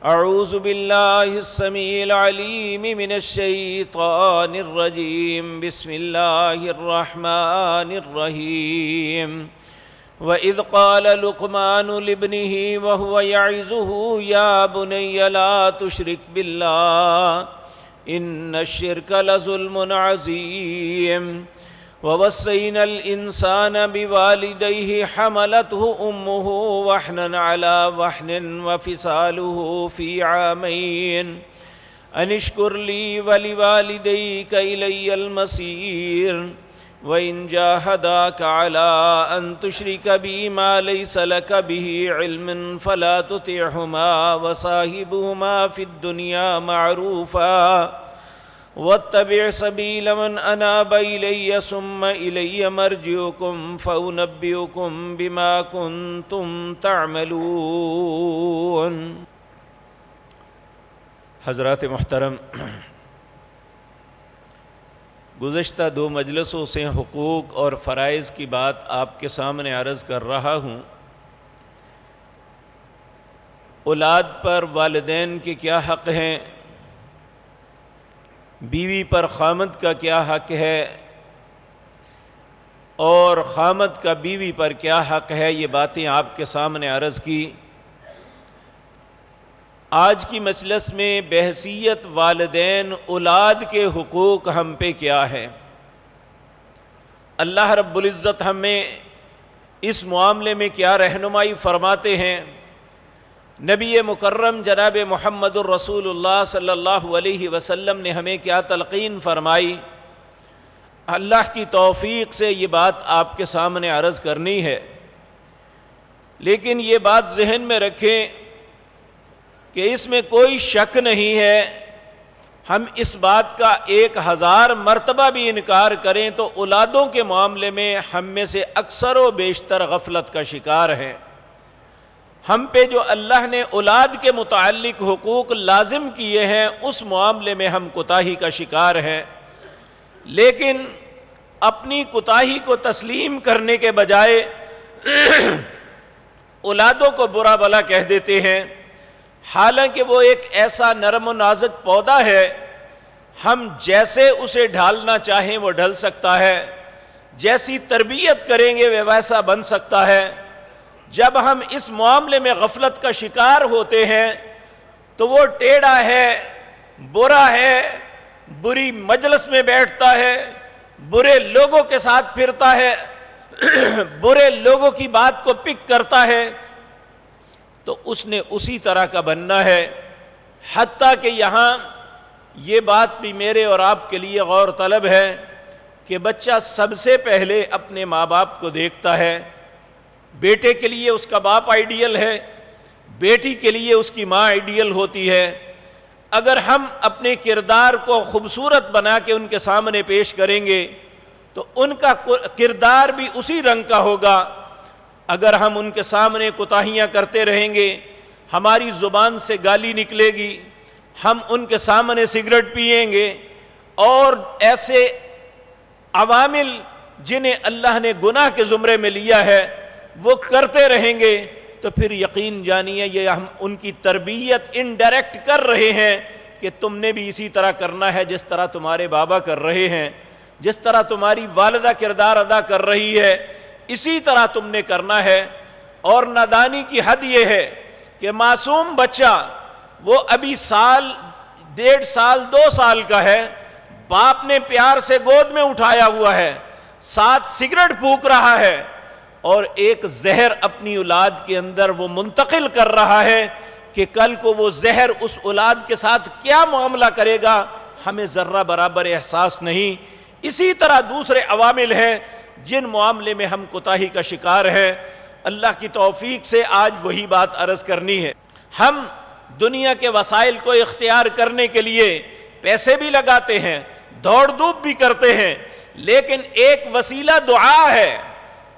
اعوذ باللہ السمیع العلیم من الشیطان الرجیم بسم اللہ الرحمن الرحیم وَإِذْ قَالَ لُقْمَانُ لِابْنِهِ وَهُوَ يَعِظُهُ يَا بُنَيَّ لَا تُشْرِكْ بِاللَّهِ إِنَّ الشِّرْكَ لَظُلْمٌ عَظِيمٌ وَوَصَّيْنَا الْإِنسَانَ بِوَالِدَيْهِ حَمَلَتْهُ أُمُّهُ وَهْنًا عَلَى وَهْنٍ وَفِصَالُهُ فِي عَامَيْنِ أَنِ اشْكُرْ لِي وَلِوَالِدَيْكَ إِلَيَّ الْمَصِيرُ وَإِنْ جَاهَدَاكَ عَلَىٰ أَن تُشْرِكَ بِي مَا لَيْسَ لَكَ بِهِ عِلْمٌ فَلَا تُطِعْهُمَا وَصَاحِبْهُمَا فِي الدُّنْيَا مَعْرُوفًا وَاتَّبِعْ سَبِيلَ مَنْ أَنَابَ إِلَيَّ ثُمَّ إِلَيَّ مَرْجِعُكُمْ فَأُنَبِّئُكُمْ بِمَا كُنْتُمْ تَعْمَلُونَ۔ حضرات محترم، گزشتہ 2 مجلسوں سے حقوق اور فرائض کی بات آپ کے سامنے عرض کر رہا ہوں۔ اولاد پر والدین کے کیا حق ہیں، بیوی پر خامند کا کیا حق ہے، اور خامند کا بیوی پر کیا حق ہے، یہ باتیں آپ کے سامنے عرض کی۔ آج کی مجلس میں بحیثیت والدین اولاد کے حقوق ہم پہ کیا ہے، اللہ رب العزت ہمیں اس معاملے میں کیا رہنمائی فرماتے ہیں۔ نبی مکرم جناب محمد الرسول اللہ صلی اللہ علیہ وسلم نے ہمیں کیا تلقین فرمائی، اللہ کی توفیق سے یہ بات آپ کے سامنے عرض کرنی ہے۔ لیکن یہ بات ذہن میں رکھیں کہ اس میں کوئی شک نہیں ہے، ہم اس بات کا 1000 مرتبہ بھی انکار کریں تو اولادوں کے معاملے میں ہم میں سے اکثر و بیشتر غفلت کا شکار ہیں۔ ہم پہ جو اللہ نے اولاد کے متعلق حقوق لازم کیے ہیں اس معاملے میں ہم کوتاہی کا شکار ہیں، لیکن اپنی کوتاہی کو تسلیم کرنے کے بجائے اولادوں کو برا بھلا کہہ دیتے ہیں، حالانکہ وہ ایک ایسا نرم و نازک پودا ہے، ہم جیسے اسے ڈھالنا چاہیں وہ ڈھل سکتا ہے، جیسی تربیت کریں گے وہ ویسا بن سکتا ہے۔ جب ہم اس معاملے میں غفلت کا شکار ہوتے ہیں تو وہ ٹیڑھا ہے، برا ہے، بری مجلس میں بیٹھتا ہے، برے لوگوں کے ساتھ پھرتا ہے، برے لوگوں کی بات کو پک کرتا ہے، تو اس نے اسی طرح کا بننا ہے۔ حتیٰ کہ یہاں یہ بات بھی میرے اور آپ کے لیے غور طلب ہے کہ بچہ سب سے پہلے اپنے ماں باپ کو دیکھتا ہے۔ بیٹے کے لیے اس کا باپ آئیڈیل ہے، بیٹی کے لیے اس کی ماں آئیڈیل ہوتی ہے۔ اگر ہم اپنے کردار کو خوبصورت بنا کے ان کے سامنے پیش کریں گے تو ان کا کردار بھی اسی رنگ کا ہوگا۔ اگر ہم ان کے سامنے کوتاہیاں کرتے رہیں گے، ہماری زبان سے گالی نکلے گی، ہم ان کے سامنے سگریٹ پئیں گے اور ایسے عوامل جنہیں اللہ نے گناہ کے زمرے میں لیا ہے وہ کرتے رہیں گے، تو پھر یقین جانیے یہ ہم ان کی تربیت انڈائریکٹ کر رہے ہیں کہ تم نے بھی اسی طرح کرنا ہے جس طرح تمہارے بابا کر رہے ہیں، جس طرح تمہاری والدہ کردار ادا کر رہی ہے اسی طرح تم نے کرنا ہے۔ اور نادانی کی حد یہ ہے کہ معصوم بچہ وہ ابھی 1 1.5 سال 2 سال کا ہے، باپ نے پیار سے گود میں اٹھایا ہوا ہے، ساتھ سگریٹ پھونک رہا ہے اور ایک زہر اپنی اولاد کے اندر وہ منتقل کر رہا ہے کہ کل کو وہ زہر اس اولاد کے ساتھ کیا معاملہ کرے گا ہمیں ذرہ برابر احساس نہیں۔ اسی طرح دوسرے عوامل ہیں جن معاملے میں ہم کوتاہی کا شکار ہیں۔ اللہ کی توفیق سے آج وہی بات عرض کرنی ہے۔ ہم دنیا کے وسائل کو اختیار کرنے کے لیے پیسے بھی لگاتے ہیں، دوڑ دھوپ بھی کرتے ہیں، لیکن ایک وسیلہ دعا ہے،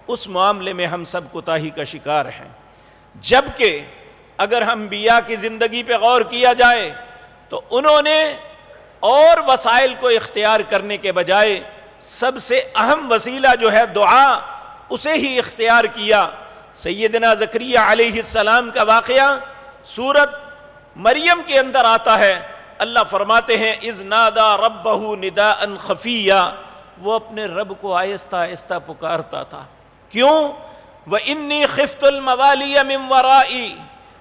اس معاملے میں ہم سب کوتاہی کا شکار ہیں۔ جبکہ اگر ہم انبیاء کی زندگی پہ غور کیا جائے تو انہوں نے اور وسائل کو اختیار کرنے کے بجائے سب سے اہم وسیلہ جو ہے دعا، اسے ہی اختیار کیا۔ سیدنا زکریا علیہ السلام کا واقعہ سورت مریم کے اندر آتا ہے. اللہ فرماتے ہیں اذ نادا ربہ نداء خفیا، وہ اپنے رب کو آہستہ آہستہ پکارتا تھا. کیوں؟ وَإِنِّي خِفْتُ الْمَوَالِيَ مِنْ وَرَائِي،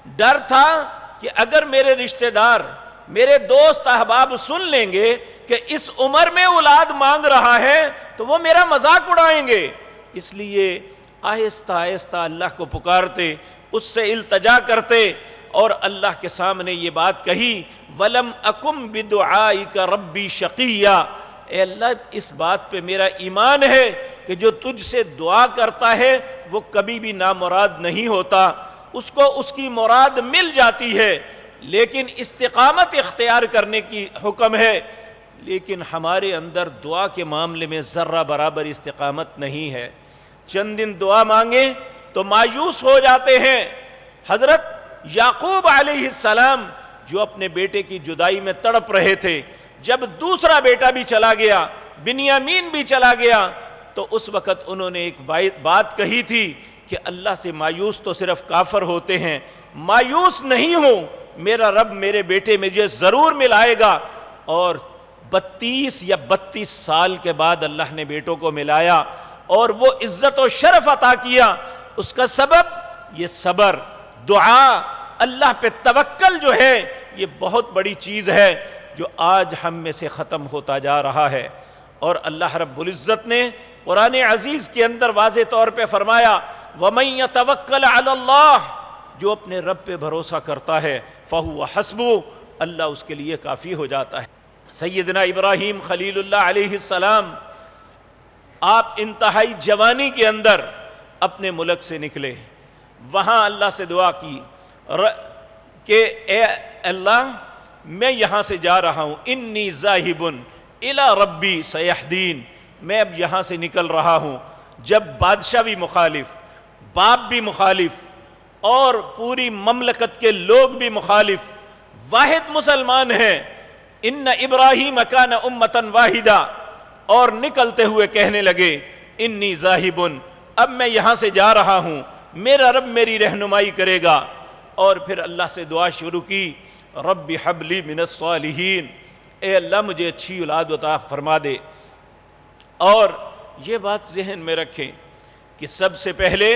ڈر تھا کہ اگر میرے رشتہ دار، میرے دوست احباب سن لیں گے کہ اس عمر میں اولاد مانگ رہا ہے تو وہ میرا مذاق اڑائیں گے. اس لیے آہستہ آہستہ اللہ کو پکارتے، اس سے التجا کرتے اور اللہ کے سامنے یہ بات کہی وَلَمْ أَكُمْ بِدُعَائِكَ رَبِّي شَقِيًّا، اے اللہ اس بات پہ میرا ایمان ہے کہ جو تجھ سے دعا کرتا ہے وہ کبھی بھی نامراد نہیں ہوتا، اس کو اس کی مراد مل جاتی ہے. لیکن استقامت اختیار کرنے کی حکم ہے، لیکن ہمارے اندر دعا کے معاملے میں ذرہ برابر استقامت نہیں ہے. چند دن دعا مانگیں تو مایوس ہو جاتے ہیں. حضرت یعقوب علیہ السلام جو اپنے بیٹے کی جدائی میں تڑپ رہے تھے، جب دوسرا بیٹا بھی چلا گیا، بنیامین بھی چلا گیا، تو اس وقت انہوں نے ایک بات کہی تھی کہ اللہ سے مایوس تو صرف کافر ہوتے ہیں، مایوس نہیں ہوں، میرا رب میرے بیٹے مجھے ضرور ملائے گا. اور 32 یا 32 سال کے بعد اللہ نے بیٹوں کو ملایا اور وہ عزت و شرف عطا کیا. اس کا سبب یہ صبر، دعا، اللہ پہ توکل جو ہے یہ بہت بڑی چیز ہے جو آج ہم میں سے ختم ہوتا جا رہا ہے. اور اللہ رب العزت نے قرآن عزیز کے اندر واضح طور پہ فرمایا وَمَن يَتَوَكَّلْ عَلَى اللَّهِ، جو اپنے رب پہ بھروسہ کرتا ہے فَهُوَ حَسْبُهُ، اللہ اس کے لیے کافی ہو جاتا ہے. سیدنا ابراہیم خلیل اللہ علیہ السلام، آپ انتہائی جوانی کے اندر اپنے ملک سے نکلے، وہاں اللہ سے دعا کی کہ اے اللہ میں یہاں سے جا رہا ہوں، انی ذاہب الی ربی سیہدین، میں اب یہاں سے نکل رہا ہوں. جب بادشاہ بھی مخالف، باپ بھی مخالف اور پوری مملکت کے لوگ بھی مخالف، واحد مسلمان ہیں. ان ابراہیم کان امۃ واحدہ، اور نکلتے ہوئے کہنے لگے انی ذاہب، اب میں یہاں سے جا رہا ہوں، میرا رب میری رہنمائی کرے گا. اور پھر اللہ سے دعا شروع کی رب ہب لی من الصالحین، اے اللہ مجھے اچھی اولاد عطا فرما دے. اور یہ بات ذہن میں رکھیں کہ سب سے پہلے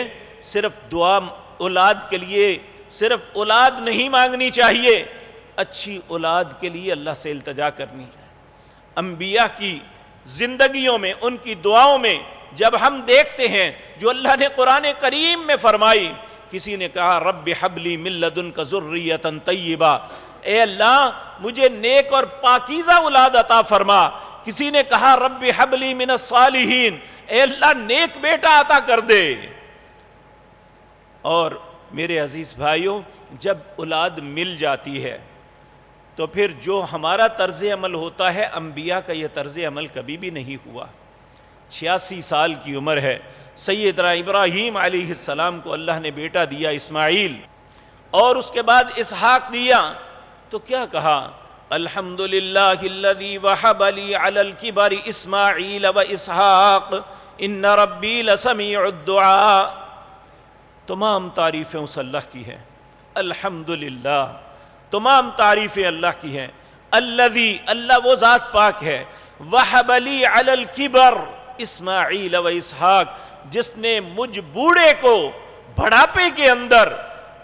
صرف دعا اولاد کے لیے، صرف اولاد نہیں مانگنی چاہیے، اچھی اولاد کے لیے اللہ سے التجا کرنی ہے. انبیاء کی زندگیوں میں، ان کی دعاؤں میں جب ہم دیکھتے ہیں جو اللہ نے قرآن کریم میں فرمائی، کسی نے کہا رب حب لی من لدنک ذریۃ طیبہ، اے اللہ مجھے نیک اور پاکیزہ اولاد عطا فرما. کسی نے کہا رب حب لی من الصالحین، اے اللہ نیک بیٹا عطا کر دے. اور میرے عزیز بھائیوں، جب اولاد مل جاتی ہے تو پھر جو ہمارا طرز عمل ہوتا ہے، انبیاء کا یہ طرز عمل کبھی بھی نہیں ہوا. 86 سال کی عمر ہے، سیدنا ابراہیم علیہ السلام کو اللہ نے بیٹا دیا اسماعیل، اور اس کے بعد اسحاق دیا. تو کیا کہا الحمدللہ الذی وہب لی علی الکبر اسماعیل و اسحاق ان ربی لسمیع الدعاء. تمام تعریفیں اس اللہ کی ہیں، الحمدللہ، تمام تعریفیں اللہ کی ہیں. الذی، اللہ وہ ذات پاک ہے، وہب لی علی الکبر اسماعیل و اسحاق، جس نے مجھ بوڑھے کو بڑھاپے کے اندر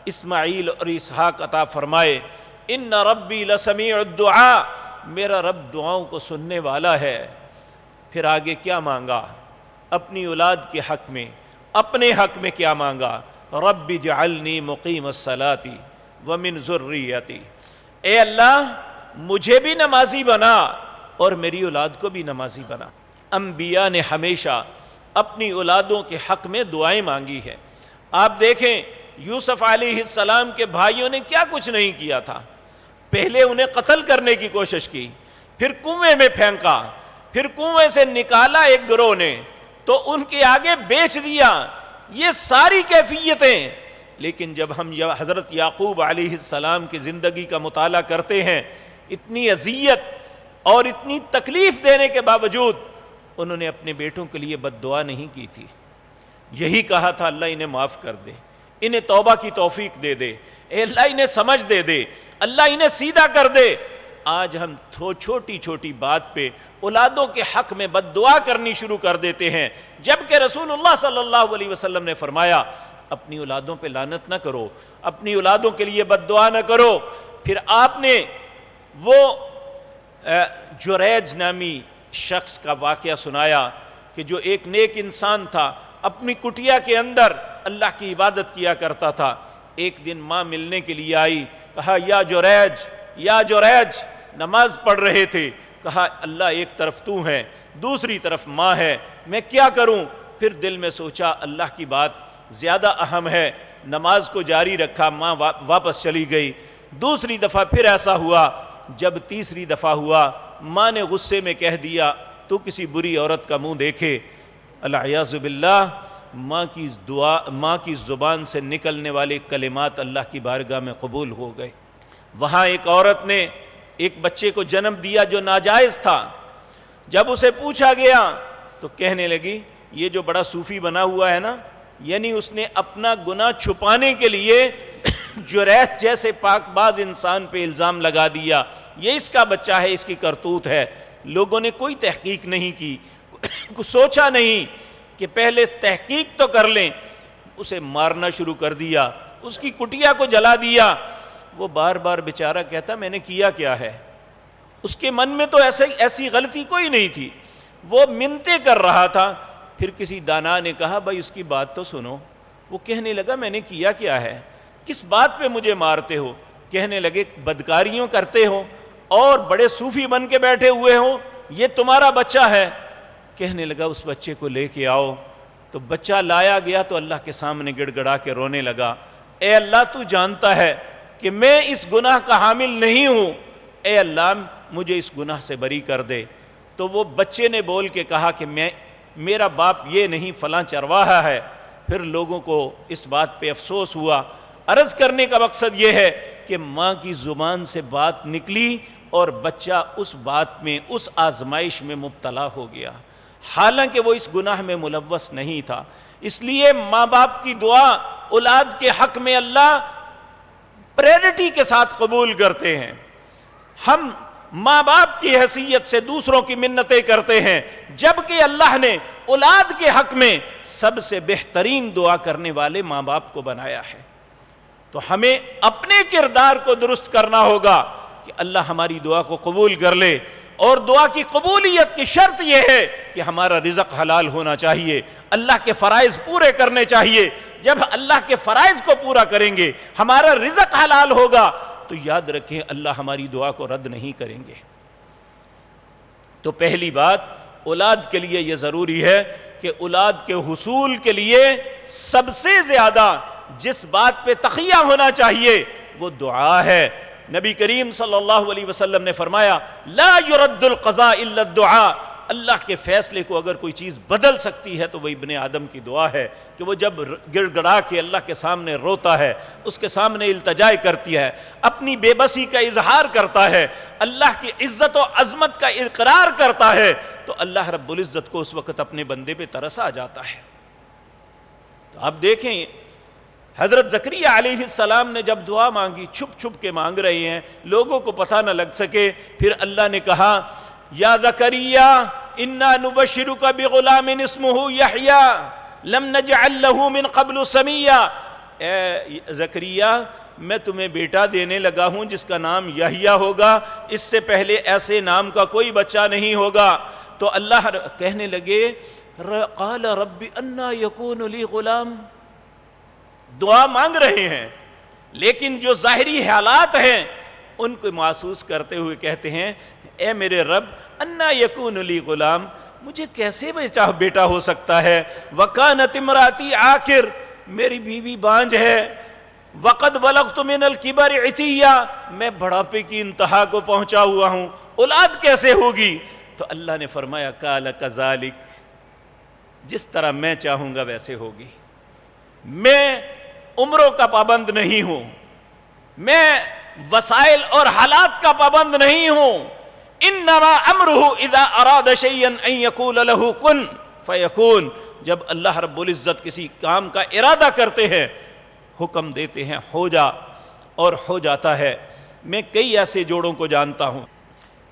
اسماعیل اور اسحاق عطا فرمائے. ان ربی لسمیع الدعاء، میرا رب دعاؤں کو سننے والا ہے. پھر آگے کیا مانگا اپنی اولاد کے حق میں، اپنے حق میں کیا مانگا؟ رب اجعلنی مقیم الصلاۃ ومن ذریتی، اے اللہ مجھے بھی نمازی بنا اور میری اولاد کو بھی نمازی بنا. انبیاء نے ہمیشہ اپنی اولادوں کے حق میں دعائیں مانگی ہے. آپ دیکھیں یوسف علیہ السلام کے بھائیوں نے کیا کچھ نہیں کیا تھا. پہلے انہیں قتل کرنے کی کوشش کی، پھر کنویں میں پھینکا، پھر کنویں سے نکالا ایک گروہ نے تو ان کے آگے بیچ دیا. یہ ساری کیفیتیں. لیکن جب ہم حضرت یعقوب علیہ السلام کی زندگی کا مطالعہ کرتے ہیں، اتنی اذیت اور اتنی تکلیف دینے کے باوجود انہوں نے اپنے بیٹوں کے لیے بد دعا نہیں کی تھی. یہی کہا تھا اللہ انہیں معاف کر دے، انہیں توبہ کی توفیق دے دے، اے اللہ انہیں سمجھ دے اللہ انہیں سیدھا کر دے۔ آج ہم چھوٹی چھوٹی بات پہ اولادوں کے حق میں بد دعا کرنی شروع کر دیتے ہیں، جبکہ رسول اللہ صلی اللہ علیہ وسلم نے فرمایا اپنی اولادوں پہ لعنت نہ کرو، اپنی اولادوں کے لیے بد دعا نہ کرو۔ پھر آپ نے وہ جریج نامی شخص کا واقعہ سنایا کہ جو ایک نیک انسان تھا، اپنی کٹیا کے اندر اللہ کی عبادت کیا کرتا تھا۔ ایک دن ماں ملنے کے لیے آئی، کہا یا جریج، نماز پڑھ رہے تھے، کہا اللہ ایک طرف تو ہے، دوسری طرف ماں ہے، میں کیا کروں؟ پھر دل میں سوچا اللہ کی بات زیادہ اہم ہے، نماز کو جاری رکھا، ماں واپس چلی گئی۔ دوسری دفعہ پھر ایسا ہوا، جب تیسری دفعہ ہوا ماں نے غصے میں کہہ دیا تو کسی بری عورت کا منہ دیکھے، العیاذ باللہ، ماں کی زبان سے نکلنے والے کلمات اللہ کی بارگاہ میں قبول ہو گئے۔ وہاں ایک عورت نے ایک بچے کو جنم دیا جو ناجائز تھا، جب اسے پوچھا گیا تو کہنے لگی یہ جو بڑا صوفی بنا ہوا ہے نا، یعنی اس نے اپنا گناہ چھپانے کے لیے جریج جیسے پاک باز انسان پہ الزام لگا دیا، یہ اس کا بچہ ہے، اس کی کرتوت ہے۔ لوگوں نے کوئی تحقیق نہیں کی، سوچا نہیں کہ پہلے تحقیق تو کر لیں، اسے مارنا شروع کر دیا، اس کی کٹیا کو جلا دیا۔ وہ بار بار بیچارہ کہتا میں نے کیا کیا ہے، اس کے من میں تو ایسی غلطی کوئی نہیں تھی، وہ منتیں کر رہا تھا۔ پھر کسی دانا نے کہا بھائی اس کی بات تو سنو۔ وہ کہنے لگا میں نے کیا ہے، کس بات پہ مجھے مارتے ہو؟ کہنے لگے بدکاریوں کرتے ہو اور بڑے صوفی بن کے بیٹھے ہوئے ہو، یہ تمہارا بچہ ہے۔ کہنے لگا اس بچے کو لے کے آؤ۔ تو بچہ لایا گیا تو اللہ کے سامنے گڑ گڑا کے رونے لگا، اے اللہ تو جانتا ہے کہ میں اس گناہ کا حامل نہیں ہوں، اے اللہ مجھے اس گناہ سے بری کر دے۔ تو وہ بچے نے بول کے کہا کہ میرا باپ یہ نہیں فلاں چرواہا ہے۔ پھر لوگوں کو اس بات پہ افسوس ہوا۔ عرض کرنے کا مقصد یہ ہے کہ ماں کی زبان سے بات نکلی اور بچہ اس بات میں، اس آزمائش میں مبتلا ہو گیا، حالانکہ وہ اس گناہ میں ملوث نہیں تھا۔ اس لیے ماں باپ کی دعا اولاد کے حق میں اللہ پریورٹی کے ساتھ قبول کرتے ہیں۔ ہم ماں باپ کی حیثیت سے دوسروں کی منتیں کرتے ہیں، جبکہ اللہ نے اولاد کے حق میں سب سے بہترین دعا کرنے والے ماں باپ کو بنایا ہے۔ تو ہمیں اپنے کردار کو درست کرنا ہوگا کہ اللہ ہماری دعا کو قبول کر لے، اور دعا کی قبولیت کی شرط یہ ہے کہ ہمارا رزق حلال ہونا چاہیے، اللہ کے فرائض پورے کرنے چاہیے۔ جب اللہ کے فرائض کو پورا کریں گے، ہمارا رزق حلال ہوگا، تو یاد رکھیں اللہ ہماری دعا کو رد نہیں کریں گے۔ تو پہلی بات اولاد کے لیے یہ ضروری ہے کہ اولاد کے حصول کے لیے سب سے زیادہ جس بات پہ تقیہ ہونا چاہیے وہ دعا ہے۔ نبی کریم صلی اللہ علیہ وسلم نے فرمایا لا يرد القضاء الا الدعاء، اللہ کے فیصلے کو اگر کوئی چیز بدل سکتی ہے تو وہ ابن آدم کی دعا ہے، کہ وہ جب گڑ گڑا کے اللہ کے سامنے روتا ہے، اس کے سامنے التجا کرتی ہے، اپنی بے بسی کا اظہار کرتا ہے، اللہ کی عزت و عظمت کا اقرار کرتا ہے، تو اللہ رب العزت کو اس وقت اپنے بندے پہ ترس آ جاتا ہے۔ تو آپ دیکھیں حضرت زکریا علیہ السلام نے جب دعا مانگی، چھپ چھپ کے مانگ رہے ہیں، لوگوں کو پتہ نہ لگ سکے، پھر اللہ نے کہا یا زکریا انا نبشرک بغلام اسمہ یحییٰ لم نجعل له من قبل سمیا، اے زکریا میں تمہیں بیٹا دینے لگا ہوں جس کا نام یحییٰ ہوگا، اس سے پہلے ایسے نام کا کوئی بچہ نہیں ہوگا۔ تو اللہ کہنے لگے قال رب انا یکون لی غلام، دعا مانگ رہے ہیں لیکن جو ظاہری حالات ہیں ان کو محسوس کرتے ہوئے کہتے ہیں اے میرے رب انا یکون لی غلام، مجھے کیسے بیٹا ہو سکتا ہے، وکانت امراتی عاقر، میری بیوی بانجھ ہے، وقد بلغت من الکبر عتیہ، میں بڑھاپے کی انتہا کو پہنچا ہوا ہوں، اولاد کیسے ہوگی؟ تو اللہ نے فرمایا قال کذالک، جس طرح میں چاہوں گا ویسے ہوگی، میں عمروں کا پابند نہیں ہوں، میں وسائل اور حالات کا پابند نہیں ہوں، انما امرہ اذا اراد شیئا ان یقول له کن فیکون، جب اللہ رب العزت کسی کام کا ارادہ کرتے ہیں حکم دیتے ہیں ہو جا، اور ہو جاتا ہے۔ میں کئی ایسے جوڑوں کو جانتا ہوں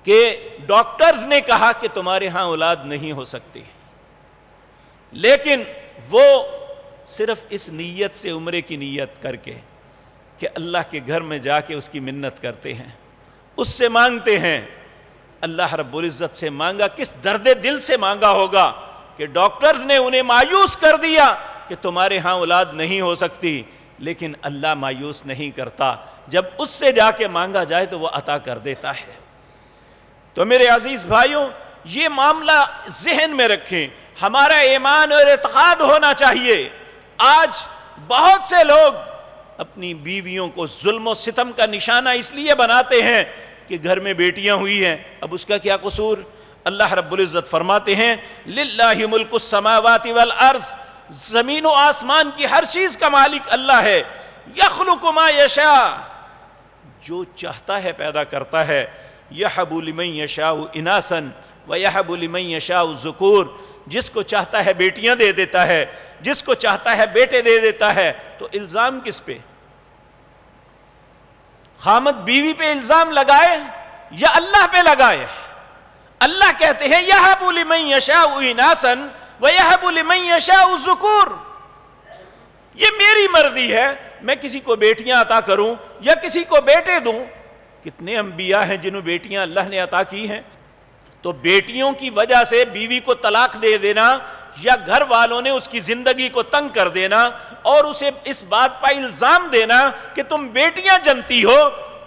کہ ڈاکٹرز نے کہا کہ تمہارے ہاں اولاد نہیں ہو سکتی، لیکن وہ صرف اس نیت سے، عمرے کی نیت کر کے کہ اللہ کے گھر میں جا کے اس کی منت کرتے ہیں، اس سے مانگتے ہیں۔ اللہ رب العزت سے مانگا، کس درد دل سے مانگا ہوگا کہ ڈاکٹرز نے انہیں مایوس کر دیا کہ تمہارے ہاں اولاد نہیں ہو سکتی، لیکن اللہ مایوس نہیں کرتا، جب اس سے جا کے مانگا جائے تو وہ عطا کر دیتا ہے۔ تو میرے عزیز بھائیوں، یہ معاملہ ذہن میں رکھیں، ہمارا ایمان اور اعتقاد ہونا چاہیے۔ آج بہت سے لوگ اپنی بیویوں کو ظلم و ستم کا نشانہ اس لیے بناتے ہیں کہ گھر میں بیٹیاں ہوئی ہیں، اب اس کا کیا قصور؟ اللہ رب العزت فرماتے ہیں للہ ملک السماوات والارض، زمین و آسمان کی ہر چیز کا مالک اللہ ہے، یخلق ما یشاء، جو چاہتا ہے پیدا کرتا ہے، یہب لمن یشاء اناسا ویہب لمن یشاء الذکور، جس کو چاہتا ہے بیٹیاں دے دیتا ہے، جس کو چاہتا ہے بیٹے دے دیتا ہے۔ تو الزام کس پہ؟ خامد بیوی پہ الزام لگائے یا اللہ پہ لگائے؟ اللہ کہتے ہیں یہب لمن یشاء اناسا ویہب لمن یشاء الذکور، یہ میری مرضی ہے، میں کسی کو بیٹیاں عطا کروں یا کسی کو بیٹے دوں۔ کتنے انبیاء ہیں جنہوں بیٹیاں اللہ نے عطا کی ہیں؟ تو بیٹیوں کی وجہ سے بیوی کو طلاق دے دینا یا گھر والوں نے اس کی زندگی کو تنگ کر دینا اور اسے اس بات پر الزام دینا کہ تم بیٹیاں جنتی ہو،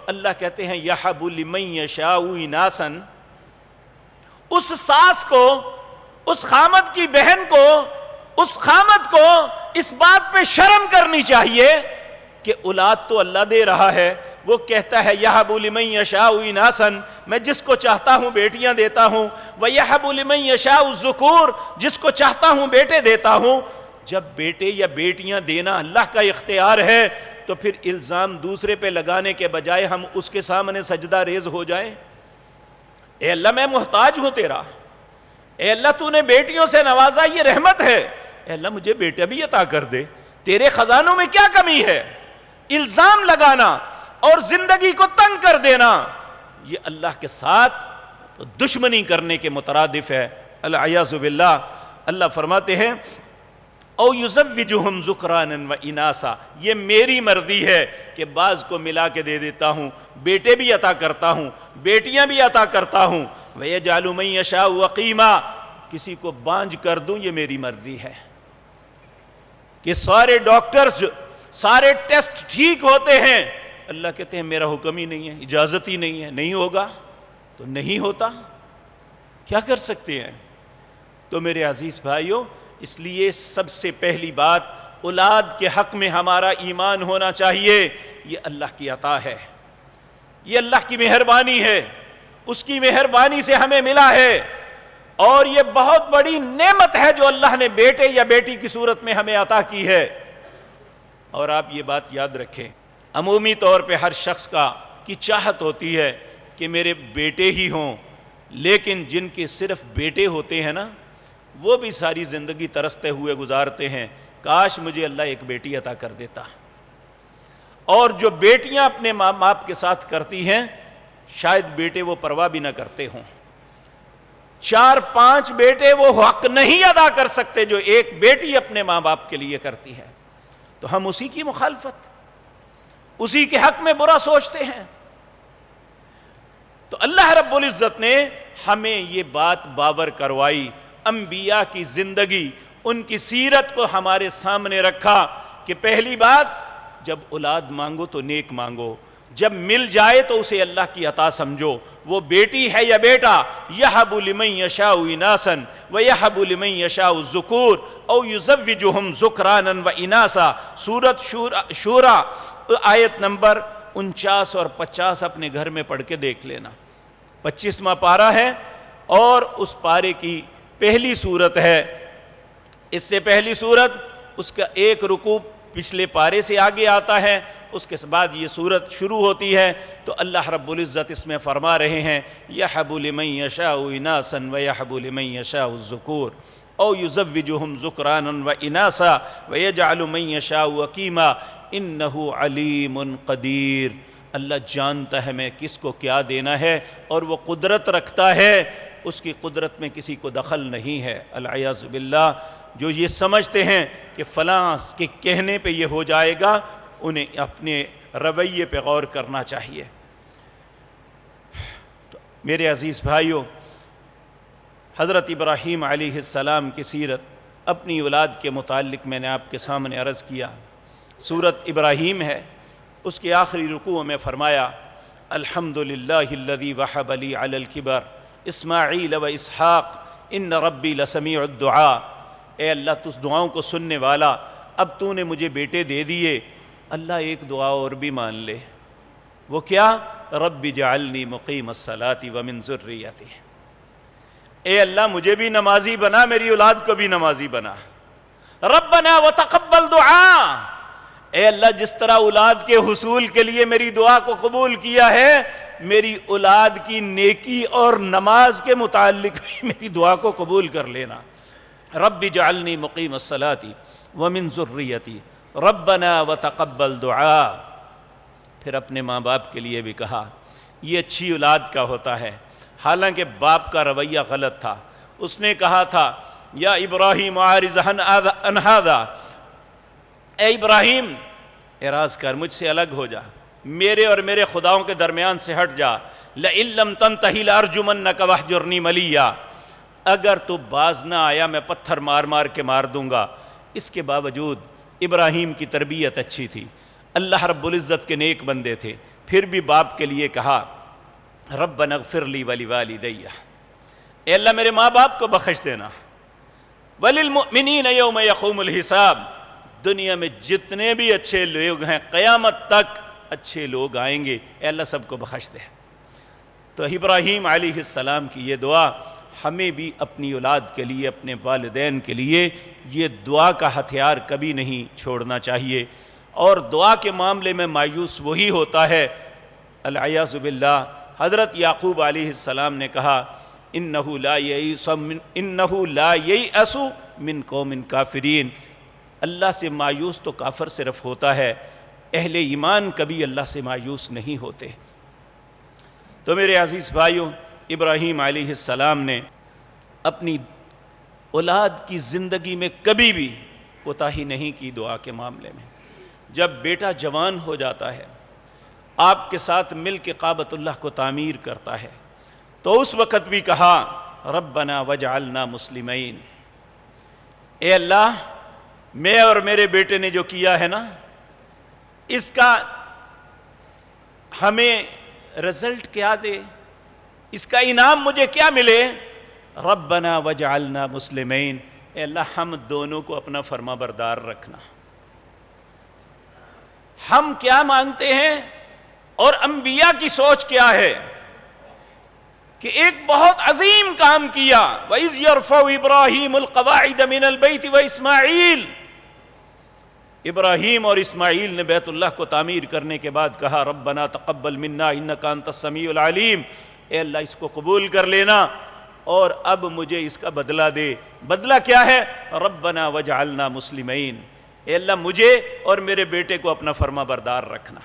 اللہ کہتے ہیں یہب لمن یشاء اناسا، اس ساس کو، اس خامد کی بہن کو، اس خامد کو اس بات پہ شرم کرنی چاہیے کہ اولاد تو اللہ دے رہا ہے، وہ کہتا ہے یہب لمن یشاء اناسا، میں جس کو چاہتا ہوں بیٹیاں دیتا ہوں، ویہب لمن یشاء الذکور، جس کو چاہتا ہوں بیٹے دیتا ہوں۔ جب بیٹے یا بیٹیاں دینا اللہ کا اختیار ہے تو پھر الزام دوسرے پہ لگانے کے بجائے ہم اس کے سامنے سجدہ ریز ہو جائیں۔ اے اللہ میں محتاج ہوں تیرا، اے اللہ تو نے بیٹیوں سے نوازا، یہ رحمت ہے، اے اللہ مجھے بیٹا بھی عطا کر دے، تیرے خزانوں میں کیا کمی ہے؟ الزام لگانا اور زندگی کو تنگ کر دینا، یہ اللہ کے ساتھ دشمنی کرنے کے مترادف ہے، العیاذ باللہ۔ اللہ فرماتے ہیں او یزوجہم ذکرانا و اناسا، یہ میری مرضی ہے کہ بعض کو ملا کے دے دیتا ہوں، بیٹے بھی عطا کرتا ہوں، بیٹیاں بھی عطا کرتا ہوں، ویجعل من یشاء عقیما، کسی کو بانجھ کر دوں، یہ میری مرضی ہے۔ کہ سارے ڈاکٹرز، سارے ٹیسٹ ٹھیک ہوتے ہیں، اللہ کہتے ہیں میرا حکم ہی نہیں ہے، اجازت ہی نہیں ہے، نہیں ہوگا تو نہیں ہوتا، کیا کر سکتے ہیں؟ تو میرے عزیز بھائیوں، اس لیے سب سے پہلی بات اولاد کے حق میں ہمارا ایمان ہونا چاہیے، یہ اللہ کی عطا ہے، یہ اللہ کی مہربانی ہے، اس کی مہربانی سے ہمیں ملا ہے، اور یہ بہت بڑی نعمت ہے جو اللہ نے بیٹے یا بیٹی کی صورت میں ہمیں عطا کی ہے۔ اور آپ یہ بات یاد رکھیں، عمومی طور پہ ہر شخص کی چاہت ہوتی ہے کہ میرے بیٹے ہی ہوں، لیکن جن کے صرف بیٹے ہوتے ہیں نا، وہ بھی ساری زندگی ترستے ہوئے گزارتے ہیں، کاش مجھے اللہ ایک بیٹی عطا کر دیتا۔ اور جو بیٹیاں اپنے ماں باپ کے ساتھ کرتی ہیں، شاید بیٹے وہ پرواہ بھی نہ کرتے ہوں، 4-5 بیٹے وہ حق نہیں ادا کر سکتے جو ایک بیٹی اپنے ماں باپ کے لیے کرتی ہے، تو ہم اسی کی مخالفت، اسی کے حق میں برا سوچتے ہیں۔ تو اللہ رب العزت نے ہمیں یہ بات باور کروائی، انبیاء کی زندگی، ان کی سیرت کو ہمارے سامنے رکھا کہ پہلی بات، جب اولاد مانگو تو نیک مانگو، جب مل جائے تو اسے اللہ کی عطا سمجھو، وہ بیٹی ہے یا بیٹا، یہب لمن یشاء اناسا ویہب لمن یشاء الذکور او یزوجہم ذکرانا و اناسا۔ سورۃ شورى آیت نمبر 49 اور 50 اپنے گھر میں پڑھ کے دیکھ لینا، 25واں پارہ ہے اور اس پارے کی پہلی سورت ہے۔ اس سے پہلی سورت، اس کا ایک رکوع پچھلے پارے سے آگے آتا ہے، اس کے بعد یہ سورت شروع ہوتی ہے۔ تو اللہ رب العزت اس میں فرما رہے ہیں یہب لمن یشاء اناسا ویہب لمن یشاء الذکور او یزوجہم ذکرانا و اناسا ویجعل من یشاء عقیما۔ انہ علیم قدیر، اللہ جانتا ہے میں کس کو کیا دینا ہے، اور وہ قدرت رکھتا ہے، اس کی قدرت میں کسی کو دخل نہیں ہے۔ العیاذ باللہ، جو یہ سمجھتے ہیں کہ فلاں کے کہنے پہ یہ ہو جائے گا، انہیں اپنے رویے پہ غور کرنا چاہیے۔ تو میرے عزیز بھائیوں، حضرت ابراہیم علیہ السلام کی سیرت اپنی اولاد کے متعلق میں نے آپ کے سامنے عرض کیا۔ سورت ابراہیم ہے، اس کے آخری رکوع میں فرمایا الحمدللہ الذی وہب لی علی الکبر اسماعیل و اسحاق ان ربی لسمیع الدعاء۔ اے اللہ، تو اس دعاؤں کو سننے والا، اب تو نے مجھے بیٹے دے دیے۔ اللہ ایک دعا اور بھی مان لے، وہ کیا؟ رب اجعلنی مقیم الصلاۃ ومن ذریتی۔ اے اللہ مجھے بھی نمازی بنا، میری اولاد کو بھی نمازی بنا۔ ربنا وتقبل دعاء، اے اللہ جس طرح اولاد کے حصول کے لیے میری دعا کو قبول کیا ہے، میری اولاد کی نیکی اور نماز کے متعلق بھی میری دعا کو قبول کر لینا۔ رب اجعلنی مقیم الصلاۃ ومن ذریتی ربنا وتقبل دعاء۔ پھر اپنے ماں باپ کے لیے بھی کہا، یہ اچھی اولاد کا ہوتا ہے۔ حالانکہ باپ کا رویہ غلط تھا، اس نے کہا تھا یا ابراہیم اعرض عن ھذا، اے ابراہیم اعراض کر، مجھ سے الگ ہو جا، میرے اور میرے خداؤں کے درمیان سے ہٹ جا۔ لئن لم تنتہی لارجمنک واہجرنی ملیا، اگر تو باز نہ آیا میں پتھر مار مار کے مار دوں گا۔ اس کے باوجود ابراہیم کی تربیت اچھی تھی، اللہ رب العزت کے نیک بندے تھے، پھر بھی باپ کے لیے کہا ربنا اغفر لی ولوالدی، اے اللہ میرے ماں باپ کو بخش دینا۔ وللمؤمنین یوم یقوم الحساب، دنیا میں جتنے بھی اچھے لوگ ہیں قیامت تک اچھے لوگ آئیں گے، اے اللہ سب کو بخش دے۔ تو ابراہیم علیہ السلام کی یہ دعا ہمیں بھی اپنی اولاد کے لیے، اپنے والدین کے لیے یہ دعا کا ہتھیار کبھی نہیں چھوڑنا چاہیے۔ اور دعا کے معاملے میں مایوس وہی ہوتا ہے، العیاذ باللہ۔ حضرت یعقوب علیہ السلام نے کہا انہ لا ییأس من قوم کافرین، اللہ سے مایوس تو کافر صرف ہوتا ہے، اہل ایمان کبھی اللہ سے مایوس نہیں ہوتے۔ تو میرے عزیز بھائیوں، ابراہیم علیہ السلام نے اپنی اولاد کی زندگی میں کبھی بھی کوتاہی نہیں کی دعا کے معاملے میں۔ جب بیٹا جوان ہو جاتا ہے، آپ کے ساتھ مل کے کعبۃ اللہ کو تعمیر کرتا ہے، تو اس وقت بھی کہا ربنا وجعلنا مسلمین، اے اللہ میں اور میرے بیٹے نے جو کیا ہے نا، اس کا ہمیں رزلٹ کیا دے، اس کا انعام مجھے کیا ملے؟ ربنا وجعلنا مسلمین، اے اللہ ہم دونوں کو اپنا فرما بردار رکھنا۔ ہم کیا مانگتے ہیں اور انبیاء کی سوچ کیا ہے کہ ایک بہت عظیم کام کیا، وَإِذْ يَرْفَعُ إِبْرَاهِيمُ الْقَوَاعِدَ مِنَ الْبَيْتِ وَإِسْمَاعِيلُ، ابراہیم اور اسماعیل نے بیت اللہ کو تعمیر کرنے کے بعد کہا ربنا تقبل منا انک انت السمیع العلیم، اے اللہ اس کو قبول کر لینا اور اب مجھے اس کا بدلہ دے۔ بدلہ کیا ہے؟ ربنا وجعلنا مسلمین، اے اللہ مجھے اور میرے بیٹے کو اپنا فرما بردار رکھنا۔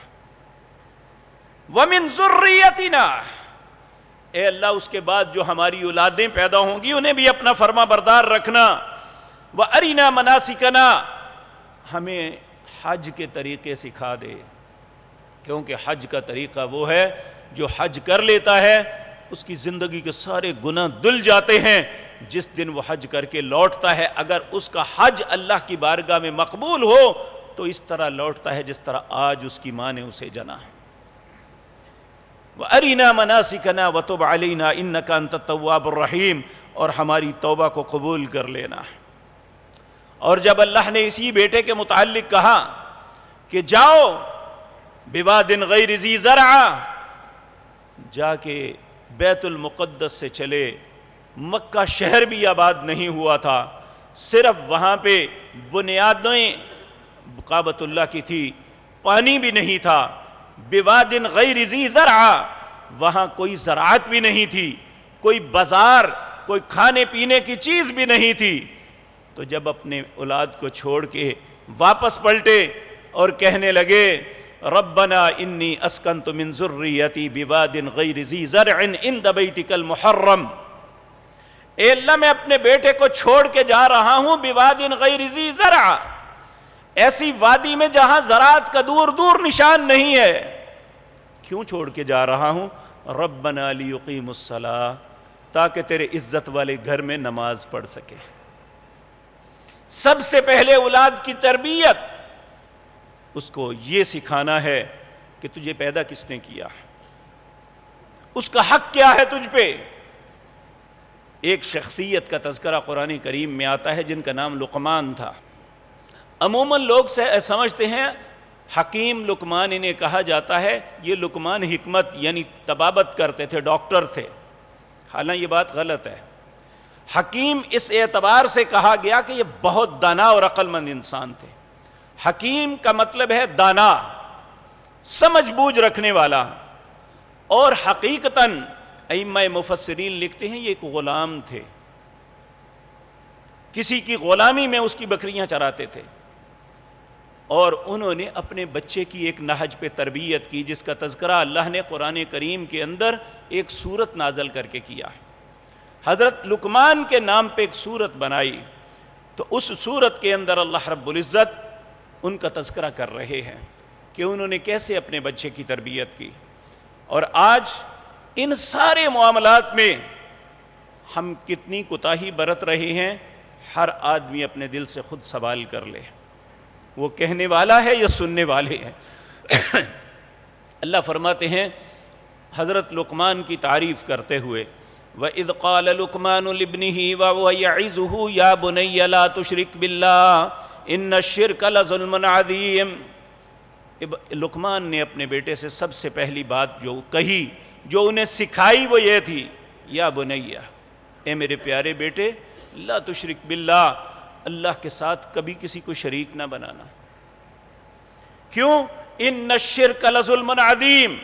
وَمِن ذُرِّيَّتِنَا، اے اللہ اس کے بعد جو ہماری اولادیں پیدا ہوں گی انہیں بھی اپنا فرما بردار رکھنا۔ وَأَرِنَا مَنَاسِكَنَا، ہمیں حج کے طریقے سکھا دے، کیونکہ حج کا طریقہ وہ ہے جو حج کر لیتا ہے اس کی زندگی کے سارے گناہ دھل جاتے ہیں جس دن وہ حج کر کے لوٹتا ہے۔ اگر اس کا حج اللہ کی بارگاہ میں مقبول ہو تو اس طرح لوٹتا ہے جس طرح آج اس کی ماں نے اسے جنا۔ وَأَرِنَا مَنَاسِكَنَا وَتُبْ عَلَيْنَا إِنَّكَ أَنْتَ التَّوَّابُ الرَّحِيمُ، اور ہماری توبہ کو قبول کر لینا۔ اور جب اللہ نے اسی بیٹے کے متعلق کہا کہ جاؤ بِوَادٍ غَيْرِ ذِي زَرْعٍ، جا کے بیت المقدس سے چلے، مکہ شہر بھی آباد نہیں ہوا تھا، صرف وہاں پہ بنیادیں کعبۃ اللہ کی تھی، پانی بھی نہیں تھا۔ بِوَادٍ غَيْرِ ذِي زَرْعٍ، وہاں کوئی زراعت بھی نہیں تھی، کوئی بازار، کوئی کھانے پینے کی چیز بھی نہیں تھی۔ تو جب اپنے اولاد کو چھوڑ کے واپس پلٹے اور کہنے لگے ربنا انی اسکنت من ذریتی بواد غیر ذی زرع عند بیتک المحرم، اے اللہ میں اپنے بیٹے کو چھوڑ کے جا رہا ہوں بواد غیر ذی زرع، ایسی وادی میں جہاں زراعت کا دور دور نشان نہیں ہے، کیوں چھوڑ کے جا رہا ہوں؟ ربنا لیقیموا الصلاۃ، تاکہ تیرے عزت والے گھر میں نماز پڑھ سکے۔ سب سے پہلے اولاد کی تربیت اس کو یہ سکھانا ہے کہ تجھے پیدا کس نے کیا، اس کا حق کیا ہے تجھ پہ۔ ایک شخصیت کا تذکرہ قرآن کریم میں آتا ہے جن کا نام لقمان تھا۔ عموماً لوگ سمجھتے ہیں حکیم لقمان انہیں کہا جاتا ہے، یہ لقمان حکمت یعنی طبابت کرتے تھے، ڈاکٹر تھے، حالانکہ یہ بات غلط ہے۔ حکیم اس اعتبار سے کہا گیا کہ یہ بہت دانا اور عقل مند انسان تھے۔ حکیم کا مطلب ہے دانا، سمجھ بوجھ رکھنے والا، اور حقیقتاً ائمہ مفسرین لکھتے ہیں یہ ایک غلام تھے، کسی کی غلامی میں اس کی بکریاں چراتے تھے، اور انہوں نے اپنے بچے کی ایک نہج پہ تربیت کی جس کا تذکرہ اللہ نے قرآن کریم کے اندر ایک سورت نازل کر کے کیا ہے۔ حضرت لقمان کے نام پہ ایک سورت بنائی، تو اس سورت کے اندر اللہ رب العزت ان کا تذکرہ کر رہے ہیں کہ انہوں نے کیسے اپنے بچے کی تربیت کی۔ اور آج ان سارے معاملات میں ہم کتنی کوتاہی برت رہے ہیں، ہر آدمی اپنے دل سے خود سوال کر لے، وہ کہنے والا ہے یا سننے والے ہیں۔ اللہ فرماتے ہیں حضرت لقمان کی تعریف کرتے ہوئے، وَإِذْ قَالَ لُقْمَانُ لِابْنِهِ وَهُوَ يَعِظُهُ يَا بُنَيَّ لَا تُشْرِكْ بِاللَّهِ إِنَّ الشِّرْكَ لَظُلْمٌ عَظِيمٌ۔ لقمان نے اپنے بیٹے سے سب سے پہلی بات جو کہی، جو انہیں سکھائی، وہ یہ تھی، یا بنیہ، اے میرے پیارے بیٹے، لا تشرک باللہ، اللہ کے ساتھ کبھی کسی کو شریک نہ بنانا۔ کیوں؟ ان الشرک لظلم عظیم۔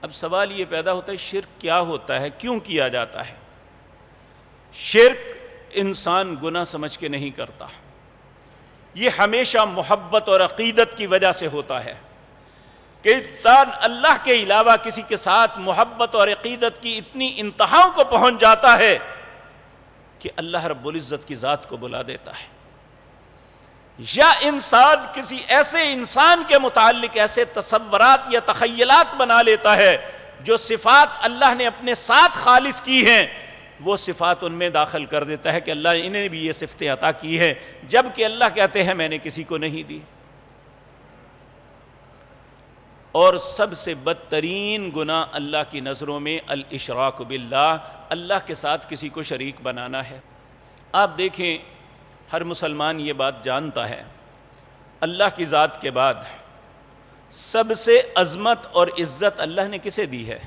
اب سوال یہ پیدا ہوتا ہے شرک کیا ہوتا ہے، کیوں کیا جاتا ہے؟ شرک انسان گناہ سمجھ کے نہیں کرتا، یہ ہمیشہ محبت اور عقیدت کی وجہ سے ہوتا ہے کہ انسان اللہ کے علاوہ کسی کے ساتھ محبت اور عقیدت کی اتنی انتہاؤں کو پہنچ جاتا ہے کہ اللہ رب العزت کی ذات کو بلا دیتا ہے، یا انسان کسی ایسے انسان کے متعلق ایسے تصورات یا تخیلات بنا لیتا ہے جو صفات اللہ نے اپنے ساتھ خالص کی ہیں، وہ صفات ان میں داخل کر دیتا ہے کہ اللہ انہیں بھی یہ صفتیں عطا کی ہیں، جبکہ اللہ کہتے ہیں میں نے کسی کو نہیں دی۔ اور سب سے بدترین گناہ اللہ کی نظروں میں الاشراک باللہ، اللہ کے ساتھ کسی کو شریک بنانا ہے۔ آپ دیکھیں ہر مسلمان یہ بات جانتا ہے، اللہ کی ذات کے بعد سب سے عظمت اور عزت اللہ نے کسے دی ہے؟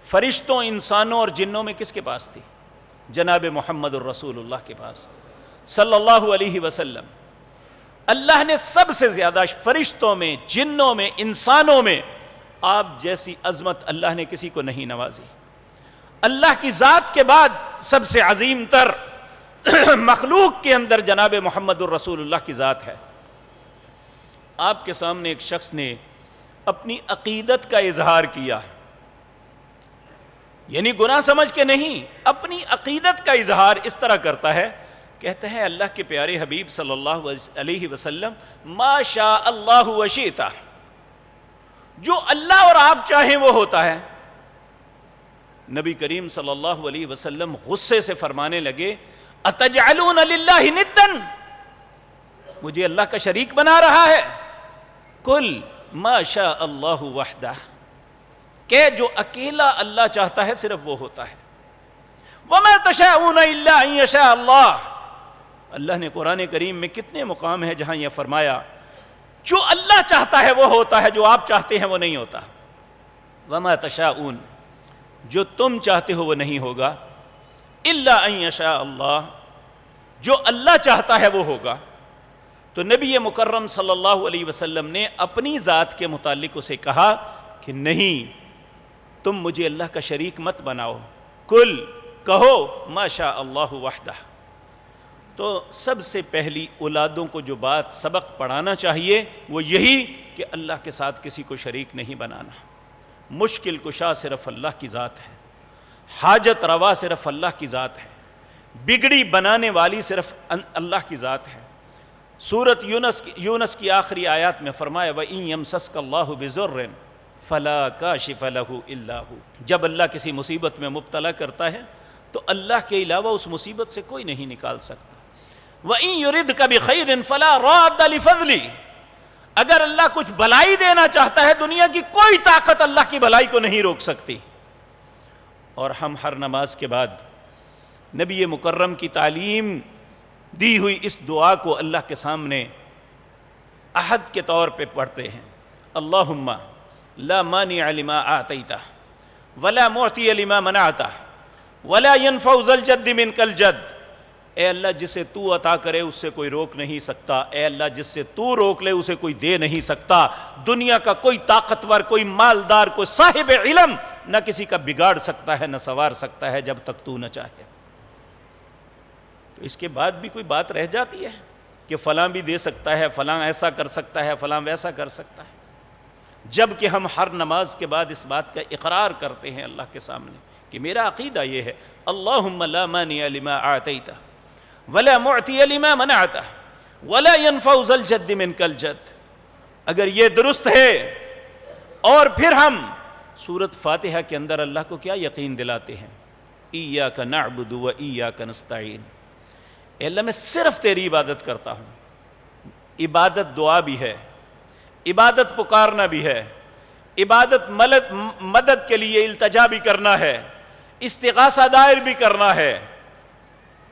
فرشتوں، انسانوں اور جنوں میں کس کے پاس تھی؟ جناب محمد الرسول اللہ کے پاس صلی اللہ علیہ وسلم۔ اللہ نے سب سے زیادہ فرشتوں میں، جنوں میں، انسانوں میں آپ جیسی عظمت اللہ نے کسی کو نہیں نوازی۔ اللہ کی ذات کے بعد سب سے عظیم تر مخلوق کے اندر جناب محمد الرسول اللہ کی ذات ہے۔ آپ کے سامنے ایک شخص نے اپنی عقیدت کا اظہار کیا، یعنی گناہ سمجھ کے نہیں، اپنی عقیدت کا اظہار اس طرح کرتا ہے، کہتے ہیں اللہ کے پیارے حبیب صلی اللہ علیہ وسلم، ما شاء اللہ وشئت، جو اللہ اور آپ چاہیں وہ ہوتا ہے۔ نبی کریم صلی اللہ علیہ وسلم غصے سے فرمانے لگے، اتجعلون للہ ندا، مجھے اللہ کا شریک بنا رہا ہے؟ قل ما شاء اللہ وحدہ، کہ جو اکیلا اللہ چاہتا ہے صرف وہ ہوتا ہے۔ وما تشاءون الا ان یشاء اللہ، اللہ نے قرآن کریم میں کتنے مقام ہیں جہاں یہ فرمایا جو اللہ چاہتا ہے وہ ہوتا ہے، جو آپ چاہتے ہیں وہ نہیں ہوتا۔ وما تشاءون، جو تم چاہتے ہو وہ نہیں ہوگا، الا ان یشاء اللہ، جو اللہ چاہتا ہے وہ ہوگا۔ تو نبی مکرم صلی اللہ علیہ وسلم نے اپنی ذات کے متعلق اسے کہا کہ نہیں، تم مجھے اللہ کا شریک مت بناؤ، کل، کہو ما شاء اللہ وحدہ۔ تو سب سے پہلی اولادوں کو جو بات سبق پڑھانا چاہیے وہ یہی کہ اللہ کے ساتھ کسی کو شریک نہیں بنانا. مشکل کشا صرف اللہ کی ذات ہے، حاجت روا صرف اللہ کی ذات ہے، بگڑی بنانے والی صرف اللہ کی ذات ہے. سورت یونس کی آخری آیات میں فرمایا وَإِن يَمْسَسْكَ اللَّهُ بِضُرٍّ فَلَا كَاشِفَ لَهُ إِلَّا هُوَ. جب اللہ کسی مصیبت میں مبتلا کرتا ہے تو اللہ کے علاوہ اس مصیبت سے کوئی نہیں نکال سکتا. وَإِن يُرِدْكَ بِخَيْرٍ فَلَا رَادَّ لِفَضْلِهِ. اگر اللہ کچھ بھلائی دینا چاہتا ہے دنیا کی کوئی طاقت اللہ کی بھلائی کو نہیں روک سکتی. اور ہم ہر نماز کے بعد نبی مکرم کی تعلیم دی ہوئی اس دعا کو اللہ کے سامنے عہد کے طور پہ پڑھتے ہیں. اللہم لا مانع لما آتیتہ ولا معطی لما منعتہ ولا ينفع ذا الجد منک الجد. اے اللہ جسے تو عطا کرے اس سے کوئی روک نہیں سکتا، اے اللہ جس سے تو روک لے اسے کوئی دے نہیں سکتا. دنیا کا کوئی طاقتور، کوئی مالدار، کوئی صاحب علم نہ کسی کا بگاڑ سکتا ہے نہ سنوار سکتا ہے جب تک تو نہ چاہے. تو اس کے بعد بھی کوئی بات رہ جاتی ہے کہ فلاں بھی دے سکتا ہے، فلاں ایسا کر سکتا ہے، فلاں ویسا کر سکتا ہے. جب کہ ہم ہر نماز کے بعد اس بات کا اقرار کرتے ہیں اللہ کے سامنے کہ میرا عقیدہ یہ ہے اللہم لا مانع لما آتیتہ ولا معطی لما منعتہ ولا ينفع ذا الجد منک الجد. اگر یہ درست ہے اور پھر ہم سورۃ فاتحہ کے اندر اللہ کو کیا یقین دلاتے ہیں ایاک نعبد و ایاک نستعین. اے اللہ میں صرف تیری عبادت کرتا ہوں. عبادت دعا بھی ہے، عبادت پکارنا بھی ہے، عبادت مدد کے لیے التجا بھی کرنا ہے، استغاثہ دائر بھی کرنا ہے.